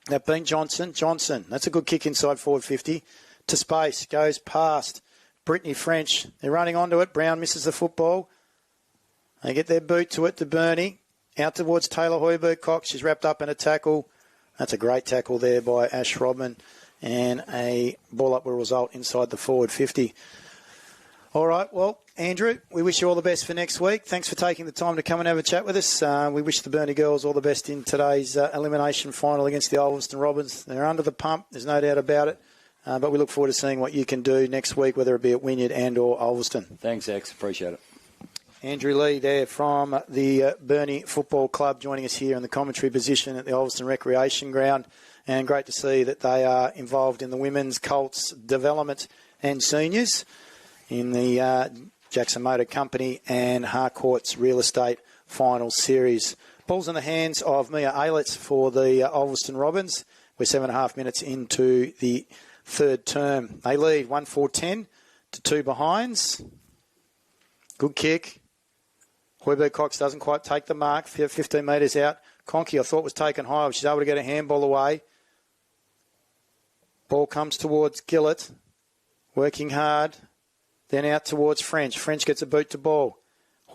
That being Johnson. Johnson. That's a good kick inside forward 50. To space. Goes past Brittany French. They're running onto it. Brown misses the football. They get their boot to it to Burnie. Out towards Taylor Hoiberg-Cox. She's wrapped up in a tackle. That's a great tackle there by Ash Rodman. And a ball up will result inside the forward 50. All right, well, Andrew, we wish you all the best for next week. Thanks for taking the time to come and have a chat with us. We wish the Burnie girls all the best in today's elimination final against the Ulverstone Robins. They're under the pump, there's no doubt about it. But we look forward to seeing what you can do next week, whether it be at Wynyard and or Ulverstone. Thanks, X. Appreciate it. Andrew Lee there from the Burnie Football Club joining us here in the commentary position at the Ulverstone Recreation Ground. And great to see that they are involved in the women's, Colts, development and seniors in the Jackson Motor Company and Harcourt's Real Estate Final Series. Ball's in the hands of Mia Aylett for the Ulverstone Robins. We're 7.5 minutes into the third term. They lead 1-4-10 to 2 behinds. Good kick. Hoiberg-Cox doesn't quite take the mark. 15 metres out. Conkey, I thought, was taken high. She's able to get a handball away. Ball comes towards Gillett. Working hard. Then out towards French. French gets a boot to ball.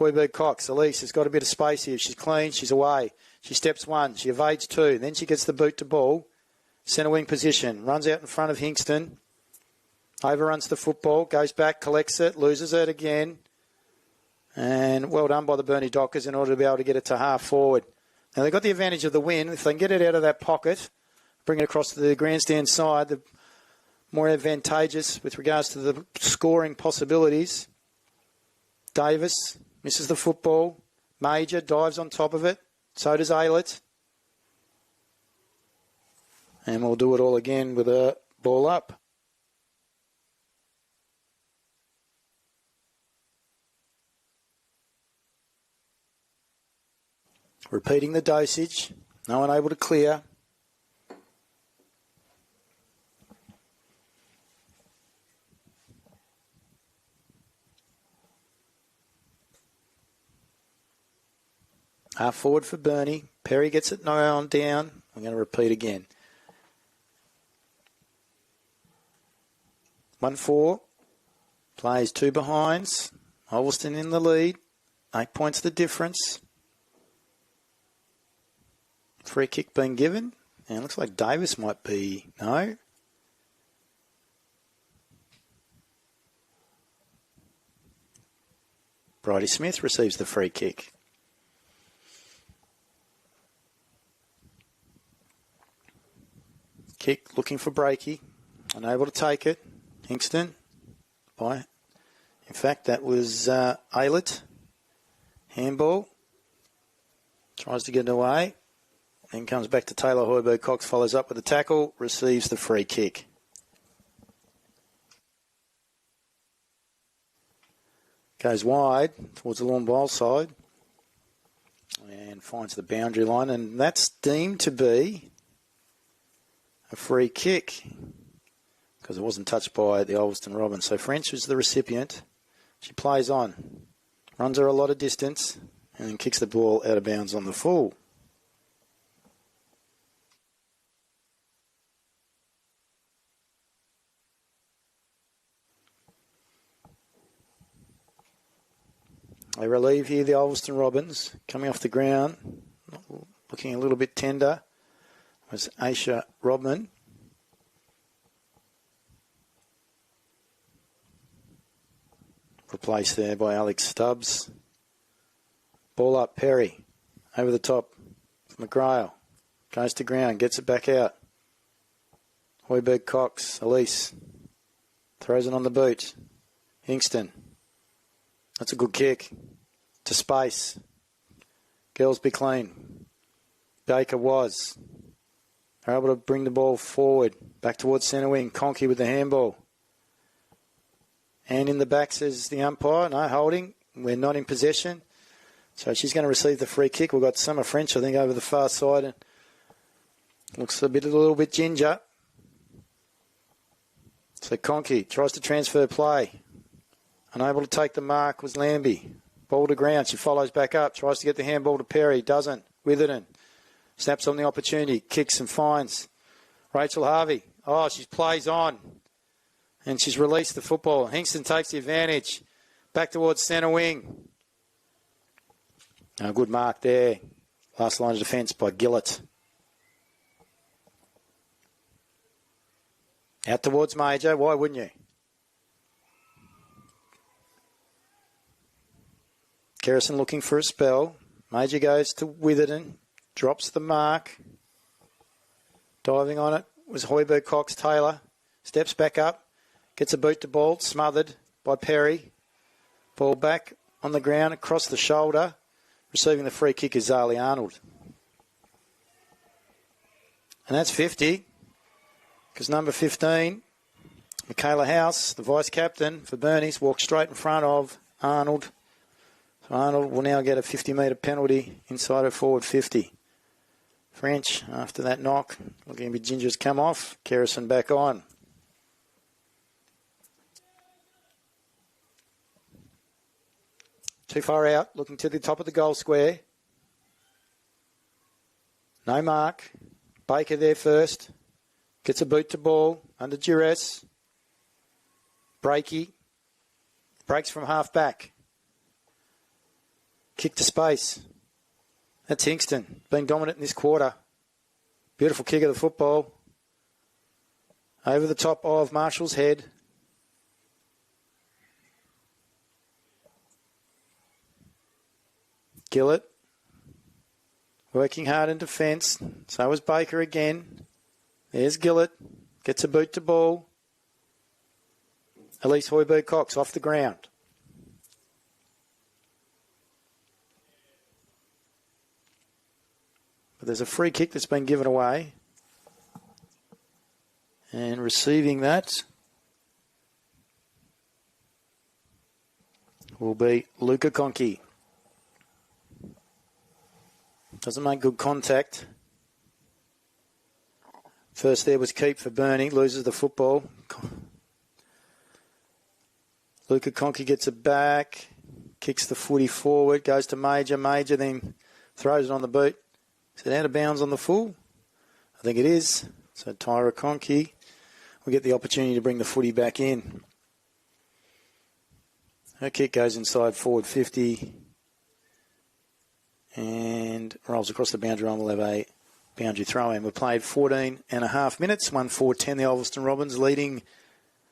Hoiberg-Cox. Elise has got a bit of space here. She's clean. She's away. She steps 1. She evades 2. Then she gets the boot to ball. Centre wing position. Runs out in front of Hingston. Overruns the football. Goes back. Collects it. Loses it again. And well done by the Burnie Dockers in order to be able to get it to half forward. Now they've got the advantage of the win. If they can get it out of that pocket, bring it across to the grandstand side, the more advantageous with regards to the scoring possibilities. Davis misses the football. Major dives on top of it. So does Aylett. And we'll do it all again with a ball up. Repeating the dosage. No one able to clear. Half forward for Burnie. Perry gets it now on down. I'm going to repeat again. 1-4. Plays 2 behinds. Ulverstone in the lead. 8 points the difference. Free kick being given. And it looks like Davis might be... No. Bridie Smith receives the free kick. Kick looking for Breakey. Unable to take it. Hingston. In fact, that was Aylett. Handball. Tries to get it away. Then comes back to Taylor. Hoiberg Cox follows up with the tackle. Receives the free kick. Goes wide towards the lawn bowl side. And finds the boundary line. And that's deemed to be a free kick because it wasn't touched by the Ulverstone Robins. So French was the recipient. She plays on, runs her a lot of distance, and then kicks the ball out of bounds on the full. They relieve here the Ulverstone Robins. Coming off the ground, looking a little bit tender, was Aisha Rodman. Replaced there by Alex Stubbs. Ball up, Perry. Over the top. McGrail. Goes to ground, gets it back out. Hoiberg Cox, Elise. Throws it on the boot. Hingston. That's a good kick. To space. Girls be clean. Baker was. They're able to bring the ball forward. Back towards centre wing. Conkey with the handball. And in the back says the umpire, no, holding. We're not in possession. So she's going to receive the free kick. We've got Summer French, I think, over the far side. And looks a little bit ginger. So Conkey tries to transfer play. Unable to take the mark was Lambie. Ball to ground. She follows back up. Tries to get the handball to Perry. Doesn't. Witherden. Snaps on the opportunity. Kicks and finds Rachel Harvey. Oh, she plays on. And she's released the football. Hingston takes the advantage. Back towards centre wing. A good mark there. Last line of defence by Gillett. Out towards Major. Why wouldn't you? Kerrison looking for a spell. Major goes to Witherden. Drops the mark. Diving on it was Hoiberg Cox Taylor. Steps back up. Gets a boot to ball, smothered by Perry. Ball back on the ground, across the shoulder. Receiving the free kick is Zali Arnold. And that's 50. Because number 15, Michaela House, the vice-captain for Burnies, walked straight in front of Arnold. So Arnold will now get a 50-metre penalty inside her forward 50. French, after that knock, looking a bit ginger, has come off. Kerrison back on. Too far out, looking to the top of the goal square. No mark. Baker there first. Gets a boot to ball, under duress. Breakey. Breaks from half back. Kick to space. That's Hingston, been dominant in this quarter. Beautiful kick of the football. Over the top of Marshall's head. Gillett working hard in defence. So was Baker again. There's Gillett. Gets a boot to ball. Elise Hoiberg Cox off the ground. But there's a free kick that's been given away. And receiving that will be Luca Conkey. Doesn't make good contact. First there was keep for Burnie. Loses the football. Luca Conkey gets it back. Kicks the footy forward. Goes to Major. Major then throws it on the boot. Is it out of bounds on the full? I think it is. So Tyra Conkey will get the opportunity to bring the footy back in. Her kick goes inside forward 50 and rolls across the boundary line. We'll have a boundary throw in. We've played 14 and a half minutes. 1-4-10 the Ulverstone Robins leading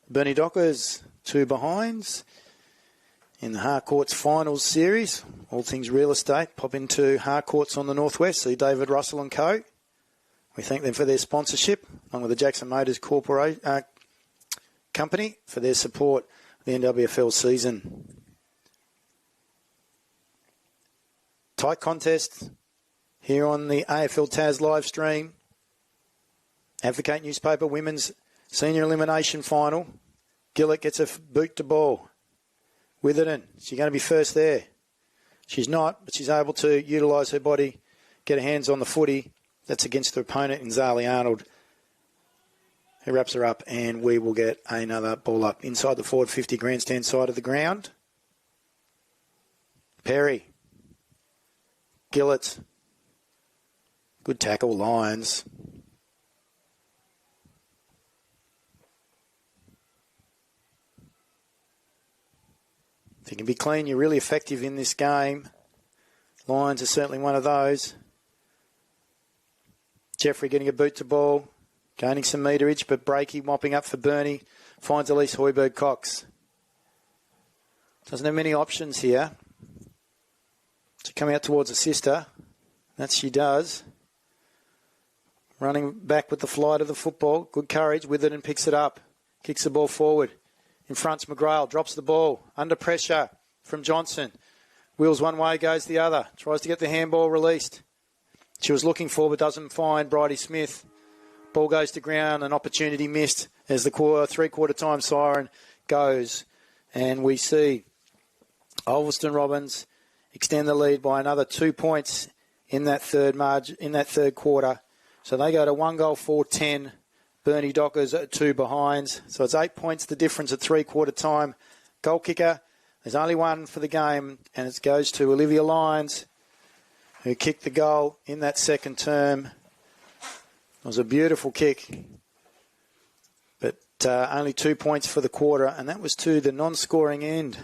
Burnie Dockers 2 behinds in the Harcourts Finals Series. All things real estate. Pop into Harcourts on the Northwest. See David Russell and Co. We thank them for their sponsorship, along with the Jackson Motors Company for their support of the NWFL season. Tight contest here on the AFL Taz live stream. Advocate newspaper women's senior elimination final. Gillett gets a boot to ball. Witherden, she's going to be first there. She's not, but she's able to utilise her body, get her hands on the footy. That's against her opponent in Zali Arnold. Who wraps her up, and we will get another ball up inside the forward 50 grandstand side of the ground. Perry. Gillett. Good tackle, Lions. If you can be clean, you're really effective in this game. Lions are certainly one of those. Jeffrey getting a boot to ball, gaining some meterage, but Breaky mopping up for Burnie. Finds Elise Hoiberg-Cox. Doesn't have many options here. To come out towards a sister. That she does. Running back with the flight of the football. Good courage. Witherden picks it up. Kicks the ball forward. In front's McGrail. Drops the ball. Under pressure from Johnson. Wheels one way, goes the other. Tries to get the handball released. She was looking for but doesn't find Bridie Smith. Ball goes to ground. An opportunity missed as the three-quarter time siren goes. And we see Ulverstone Robins extend the lead by another 2 points in that third quarter. So they go to 1-4-10. Burnie Dockers at 2 behinds. So it's 8 points the difference at three-quarter time. Goal kicker, there's only one for the game, and it goes to Olivia Lyons, who kicked the goal in that second term. It was a beautiful kick. But only 2 points for the quarter, and that was to the non-scoring end.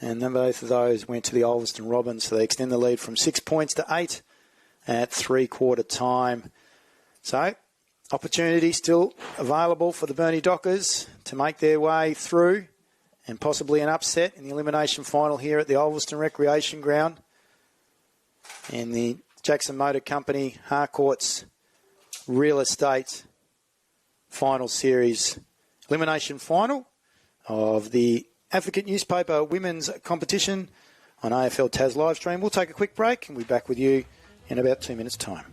And then both of those went to the Ulverstone Robins, so they extend the lead from 6 points to 8 at three-quarter time. So, opportunity still available for the Burnie Dockers to make their way through and possibly an upset in the elimination final here at the Ulverstone Recreation Ground in the Jackson Motor Company Harcourts Real Estate Final Series elimination final of the Advocate Newspaper Women's Competition on AFL Taz Livestream. We'll take a quick break and we'll be back with you in about 2 minutes' time.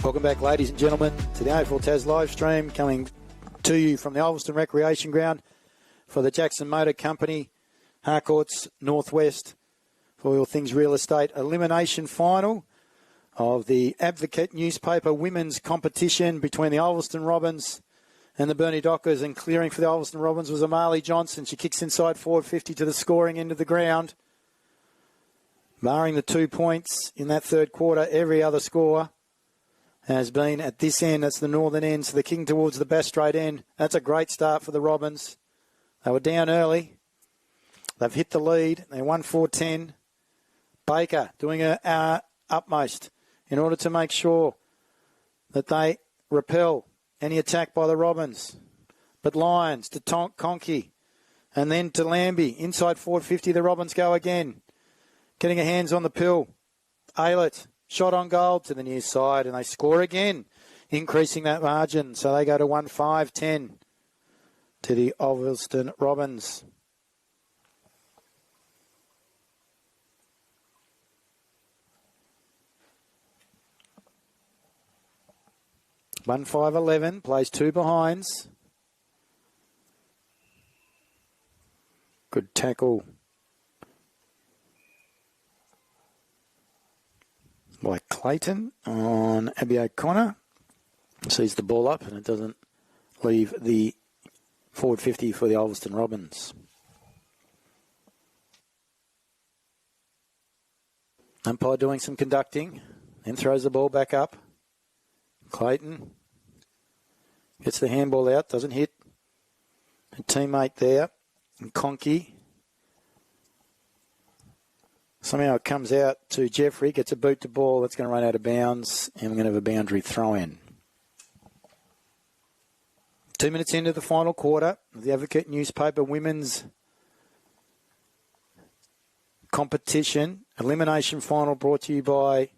Welcome back, ladies and gentlemen, to the AFL Tas live stream, coming to you from the Ulverstone Recreation Ground for the Jackson Motor Company, Harcourts Northwest, for all things real estate. Elimination final of the Advocate newspaper women's competition between the Ulverstone Robins and the Burnie Dockers, and clearing for the Ulverstone Robins was Amali Johnson. She kicks inside forward 50 to the scoring end of the ground. Barring the 2 points in that third quarter, every other score has been at this end. That's the northern end, so the king towards the Bass Strait end. That's a great start for the Robins. They were down early. They've hit the lead. They won 4-10. Baker doing her utmost in order to make sure that they repel any attack by the Robins. But Lyons to Conkey and then to Lambie. Inside forward 50, the Robins go again. Getting her hands on the pill. Aylett. Shot on goal to the near side, and they score again, increasing that margin. So they go to 1-5-10 to the Ulverstone Robins. One 5-11, plays two behinds. Good tackle by Clayton on Abby O'Connor. Sees the ball up and it doesn't leave the forward 50 for the Ulverstone Robins. Umpire doing some conducting, then throws the ball back up. Clayton gets the handball out, doesn't hit. A teammate there, and Conkey. Somehow it comes out to Jeffrey, gets a boot to ball. That's going to run out of bounds, and we're going to have a boundary throw-in. 2 minutes into the final quarter of the Advocate newspaper women's competition. Elimination final brought to you by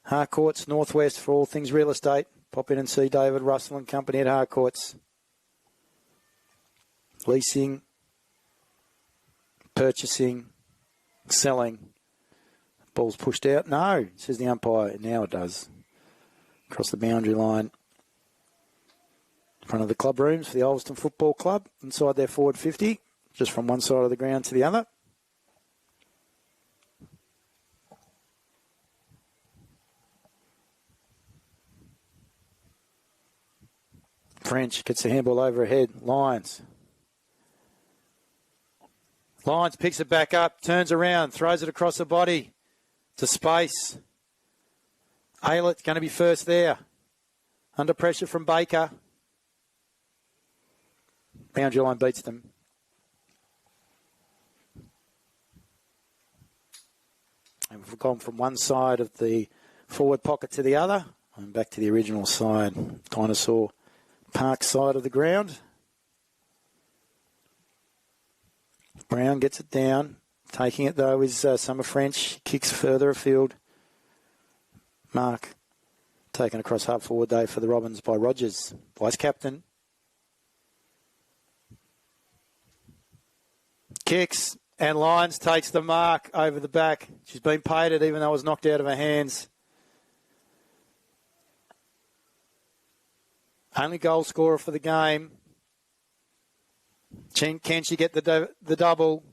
Harcourts Northwest for all things real estate. Pop in and see David Russell and company at Harcourts. Leasing, purchasing, selling. Ball's pushed out. No, says the umpire. Now it does. Across the boundary line. In front of the club rooms for the Ulverstone Football Club. Inside their forward 50. Just from one side of the ground to the other. French gets the handball over her head. Lyons picks it back up, turns around, throws it across the body to space. Aylett going to be first there. Under pressure from Baker. Boundary line beats them. And we've gone from one side of the forward pocket to the other. And back to the original side. Dinosaur Park side of the ground. Brown gets it down. Taking it, though, is Summer French. Kicks further afield. Mark taken across half forward, though, for the Robins by Rogers. Vice captain. Kicks, and Lyons takes the mark over the back. She's been paid it, even though it was knocked out of her hands. Only goal scorer for the game. Can she get the double?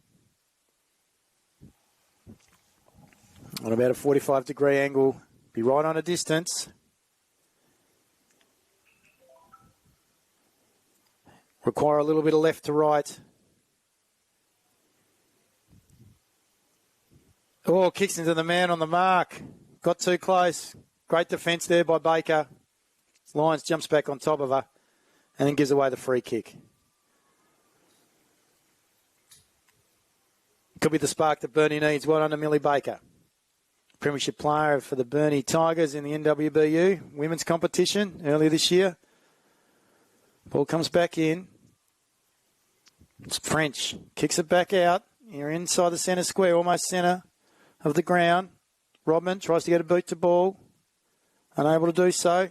On about a 45-degree angle. Be right on a distance. Require a little bit of left to right. Oh, kicks into the man on the mark. Got too close. Great defence there by Baker. Lyons jumps back on top of her and then gives away the free kick. Could be the spark that Burnie needs. Well done to Millie Baker. Premiership player for the Burnie Tigers in the NWBU women's competition earlier this year. Ball comes back in. It's French. Kicks it back out. You're inside the centre square, almost centre of the ground. Rodman tries to get a boot to ball. Unable to do so.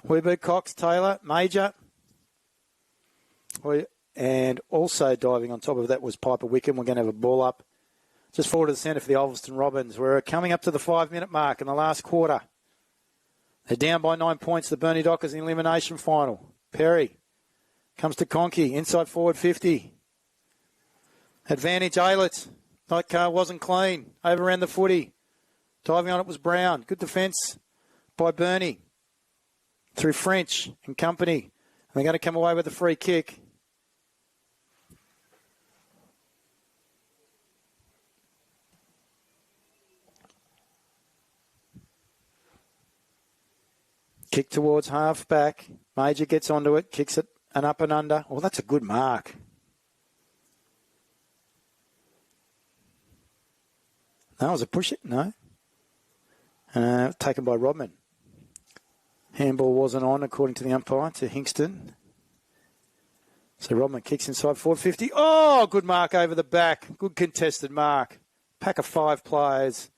Weber, Cox, Taylor, Major. And also diving on top of that was Piper Wickham. We're going to have a ball up just forward to the centre for the Ulverstone Robins. We're coming up to the 5-minute mark in the last quarter. They're down by 9 points, the Burnie Dockers in the elimination final. Perry comes to Conkey, inside forward 50. Advantage Aylett. Night car wasn't clean. Overran the footy. Diving on it was Brown. Good defence by Burnie. Through French and company. And they're going to come away with a free kick. Kick towards half back. Major gets onto it, kicks it and up and under. Oh, that's a good mark. No, was it push it? No. Taken by Rodman. Handball wasn't on, according to the umpire, to Hingston. So Rodman kicks inside forward 50. Oh, good mark over the back. Good contested mark. Pack of 5 players.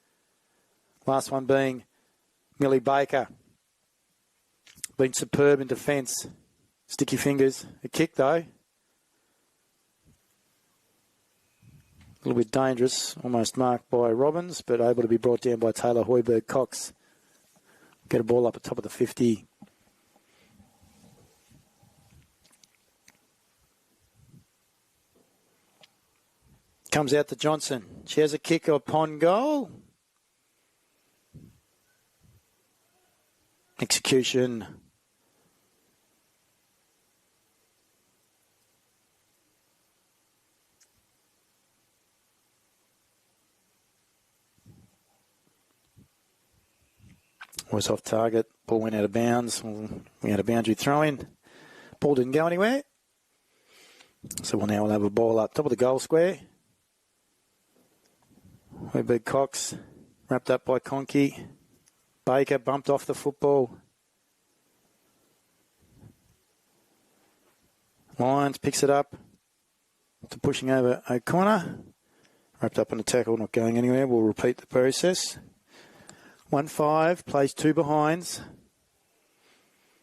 Last one being Millie Baker. Been superb in defence. Sticky fingers. A kick, though. A little bit dangerous. Almost marked by Robbins, but able to be brought down by Taylor Hoiberg-Cox. Get a ball up at top of the 50. Comes out to Johnson. She has a kick upon goal. Execution. Was off target. Ball went out of bounds. We had a boundary throw-in. Ball didn't go anywhere. So we'll now have a ball up top of the goal square. Big Cox wrapped up by Conkey. Baker bumped off the football. Lyons picks it up. To pushing over O'Connor. Wrapped up in a tackle, not going anywhere. We'll repeat the process. 1-5, plays 2 behinds.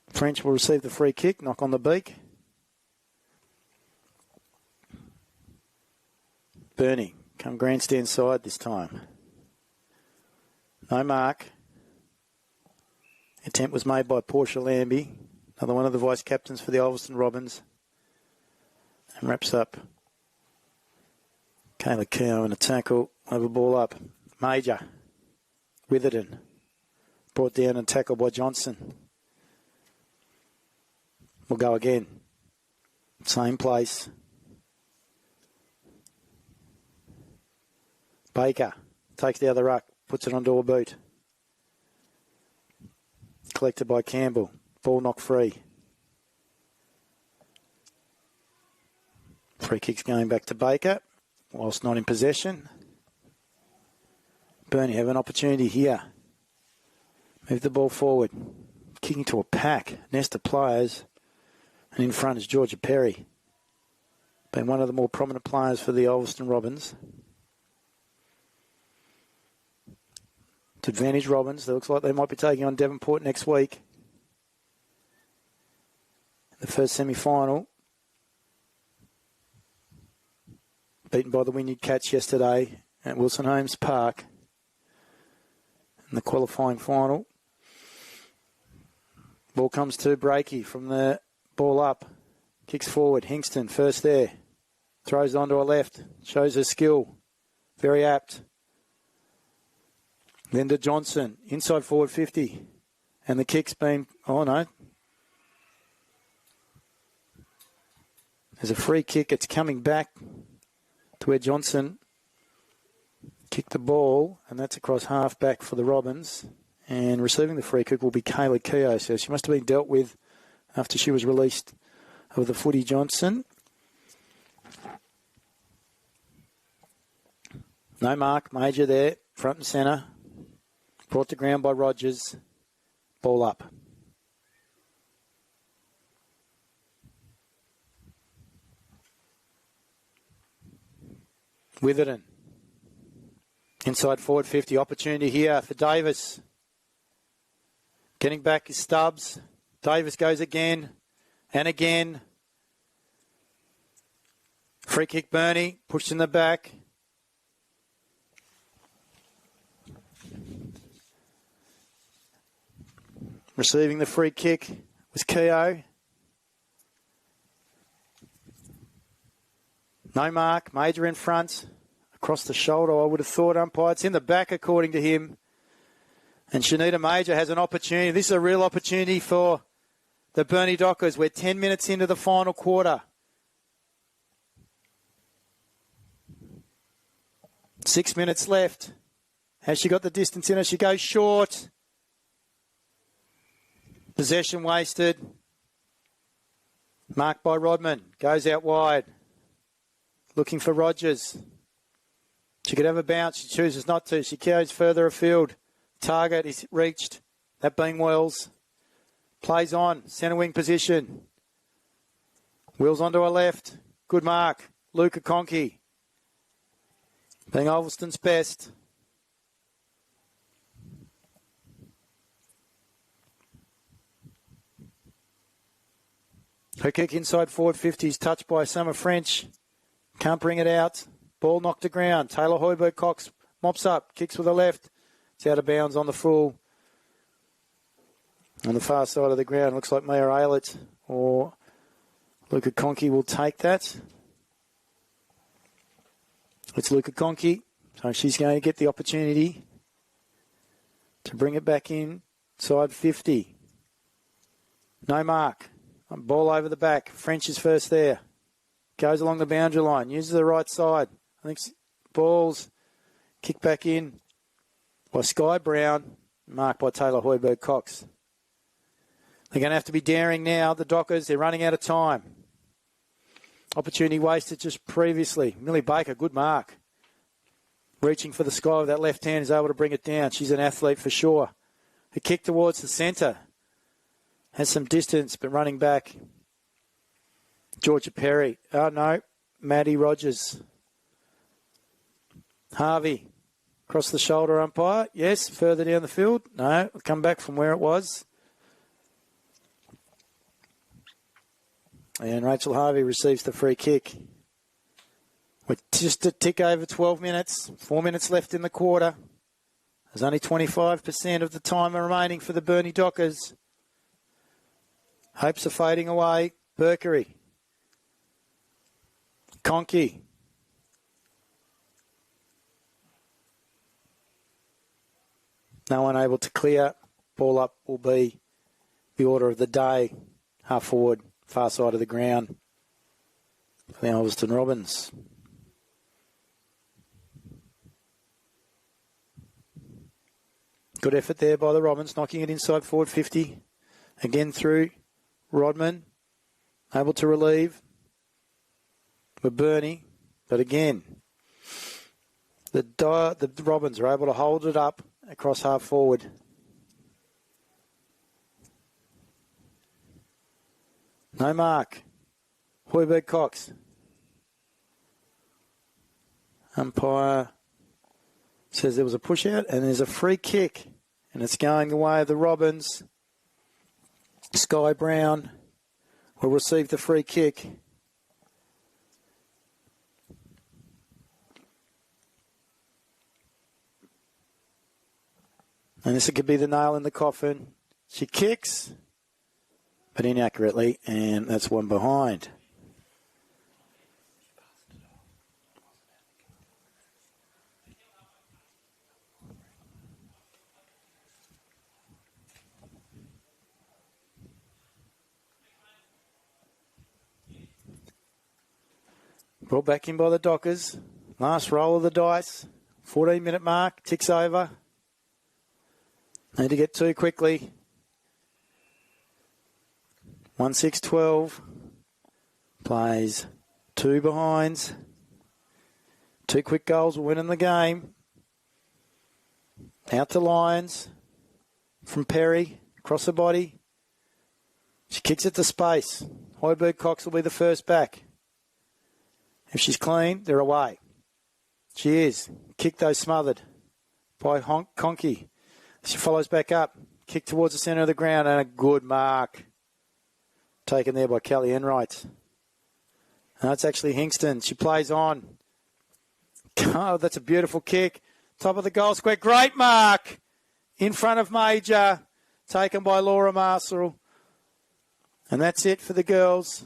French will receive the free kick, knock on the beak. Burnie, come grandstand side this time. No mark. Attempt was made by Portia Lambie, another one of the vice captains for the Ulverstone Robins. And wraps up Kayla Keogh in a tackle, over ball up. Major. Witherden. Brought down and tackled by Johnson. We'll go again. Same place. Baker takes the other ruck, puts it onto a boot. Collected by Campbell. Ball knocked free. Free kick's going back to Baker, whilst not in possession. Burnie have an opportunity here. Move the ball forward. Kicking to a pack. Nest of players. And in front is Georgia Perry. Been one of the more prominent players for the Ulverstone Robins. To advantage Robins. It looks like they might be taking on Devonport next week. The first semi-final. Beaten by the Wynyard Cats yesterday at Wilson Holmes Park. In the qualifying final. Ball comes to Breakey from the ball up. Kicks forward. Hingston first there. Throws onto her left. Shows her skill. Very apt. Then to Johnson. Inside forward 50. And the kick's been... Oh, no. There's a free kick. It's coming back to where Johnson kicked the ball. And that's across half back for the Robins. And receiving the free kick will be Kayla Keogh. So she must have been dealt with after she was released of the footy Johnson. No mark. Major there. Front and centre. Brought to ground by Rogers. Ball up. Witherden. Inside forward 50. Opportunity here for Davis. Getting back is Stubbs. Davis goes again and again. Free kick Burnie. Pushed in the back. Receiving the free kick was Keogh. No mark. Major in front. Across the shoulder, I would have thought, umpire. It's in the back, according to him. And Shanita Major has an opportunity. This is a real opportunity for the Burnie Dockers. We're 10 minutes into the final quarter. 6 minutes left. Has she got the distance in her? She goes short. Possession wasted. Marked by Rodman. Goes out wide. Looking for Rogers. She could have a bounce. She chooses not to. She goes further afield. Target is reached. That being Wells. Plays on. Centre wing position. Wheels onto her left. Good mark. Luca Conkey. Being Ulverstone's best. Her kick inside forward 50 is touched by Summer French. Can't bring it out. Ball knocked to ground. Taylor Hoiberg-Cox mops up. Kicks with the left. It's out of bounds on the full. On the far side of the ground. Looks like Maya Aylett or Luca Conkey will take that. It's Luca Conkey. So she's going to get the opportunity to bring it back in. Side 50. No mark. Ball over the back. French is first there. Goes along the boundary line. Uses the right side. I think ball's kicked back in by Sky Brown. Marked by Taylor Hoiberg-Cox. They're going to have to be daring now. The Dockers, they're running out of time. Opportunity wasted just previously. Millie Baker, good mark. Reaching for the sky with that left hand, is able to bring it down. She's an athlete for sure. A kick towards the centre. Has some distance, but running back. Georgia Perry. Oh, no. Maddie Rogers. Harvey. Across the shoulder umpire. Yes, further down the field. No, come back from where it was. And Rachel Harvey receives the free kick. With just a tick over 12 minutes. 4 minutes left in the quarter. There's only 25% of the time remaining for the Burnie Dockers. Hopes are fading away. Berkery. Conkey. No one able to clear. Ball up will be the order of the day. Half forward, far side of the ground. For the Ulverstone Robins. Good effort there by the Robins, knocking it inside forward 50. Again through Rodman. Able to relieve. With Burnie. But again, the Robins are able to hold it up across half forward. No mark. Hoiberg-Cox. Umpire says there was a push out and there's a free kick. And it's going the way of the Robins. Sky Brown will receive the free kick. And this could be the nail in the coffin. She kicks, but inaccurately, and that's one behind. Brought back in by the Dockers. Last roll of the dice. 14-minute mark. Ticks over. Need to get two quickly. 1-6-12. Plays two behinds. Two quick goals will win in the game. Out to Lyons. From Perry. Across the body. She kicks it to space. Hoiberg-Cox will be the first back. If she's clean, they're away. She is. Kick though smothered by Conkey. She follows back up. Kick towards the centre of the ground and a good mark. Taken there by Kelly Enright. That's actually Hingston. She plays on. Oh, that's a beautiful kick. Top of the goal square. Great mark. In front of Major. taken by Laura Marshall. And that's it for the girls.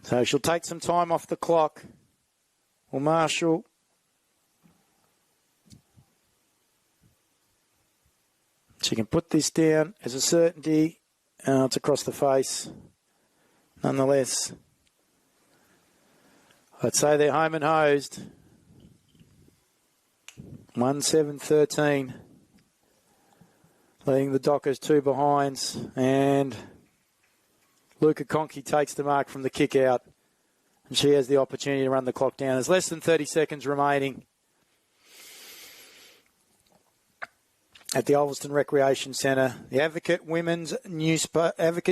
So she'll take some time off the clock. Well, Marshall. She can put this down as a certainty. It's across the face. Nonetheless, I'd say they're home and hosed. 1-7-13. Leading the Dockers 2 behinds. And Luca Conkey takes the mark from the kick out. And she has the opportunity to run the clock down. There's less than 30 seconds remaining at the Ulverstone Recreation Centre. The Advocate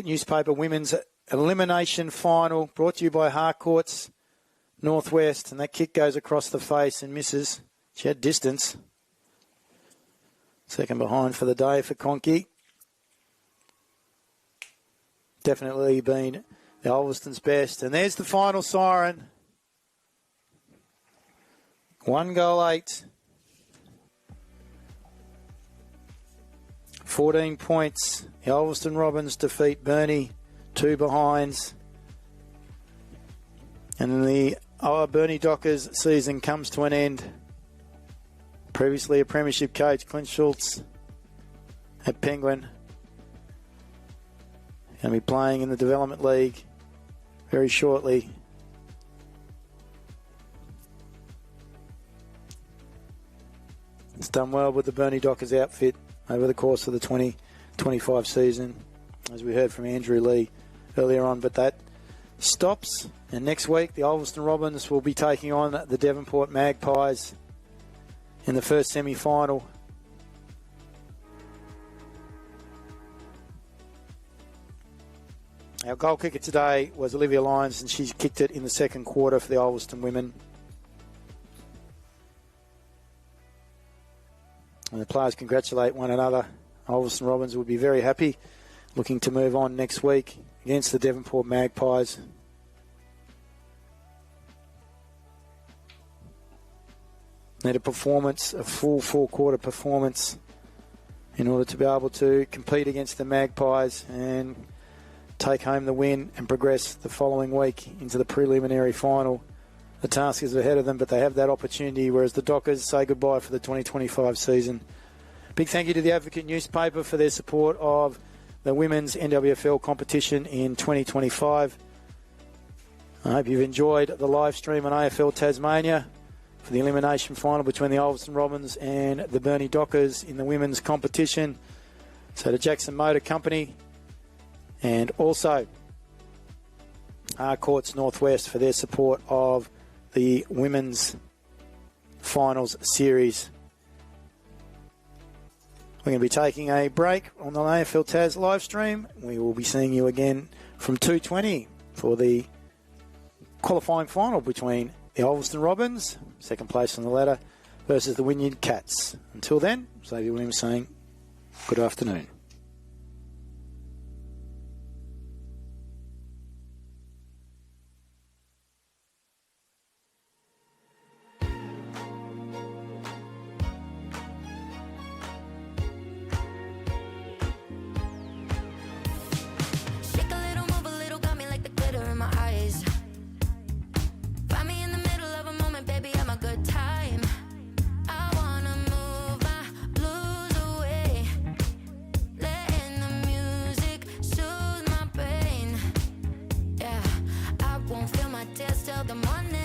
newspaper Women's Elimination Final, brought to you by Harcourts Northwest. And that kick goes across the face and misses. She had distance. Second behind for the day for Conkey. Definitely been the Ulverstone's best. And there's the final siren. 1 goal 8. 14 points. The Ulverstone Robins defeat Burnie 2 behinds. And the Burnie Dockers season comes to an end. Previously a premiership coach, Clint Schultz at Penguin. Going to be playing in the Development League very shortly. It's done well with the Burnie Dockers outfit over the course of the 2025 season, as we heard from Andrew Lee earlier on. But that stops, and next week the Ulverstone Robins will be taking on the Devonport Magpies in the first semi-final. Our goal kicker today was Olivia Lyons, and she kicked it in the second quarter for the Ulverstone women. And the players congratulate one another. Ulverstone Robins will be very happy, looking to move on next week against the Devonport Magpies. Need a performance, a full four-quarter performance, in order to be able to compete against the Magpies and take home the win and progress the following week into the preliminary final. The task is ahead of them, but they have that opportunity, whereas the Dockers say goodbye for the 2025 season. Big thank you to the Advocate newspaper for their support of the women's NWFL competition in 2025. I hope you've enjoyed the live stream on AFL Tasmania for the elimination final between the Ulverstone Robins and the Burnie Dockers in the women's competition. So to Jackson Motor Company, and also Harcourts Northwest for their support of the women's finals series. We're going to be taking a break on the AFL Tas live stream. We will be seeing you again from 2:20 for the qualifying final between the Ulverstone Robins, second place on the ladder, versus the Wynyard Cats. Until then, Xavier Williams saying good afternoon. Till the morning.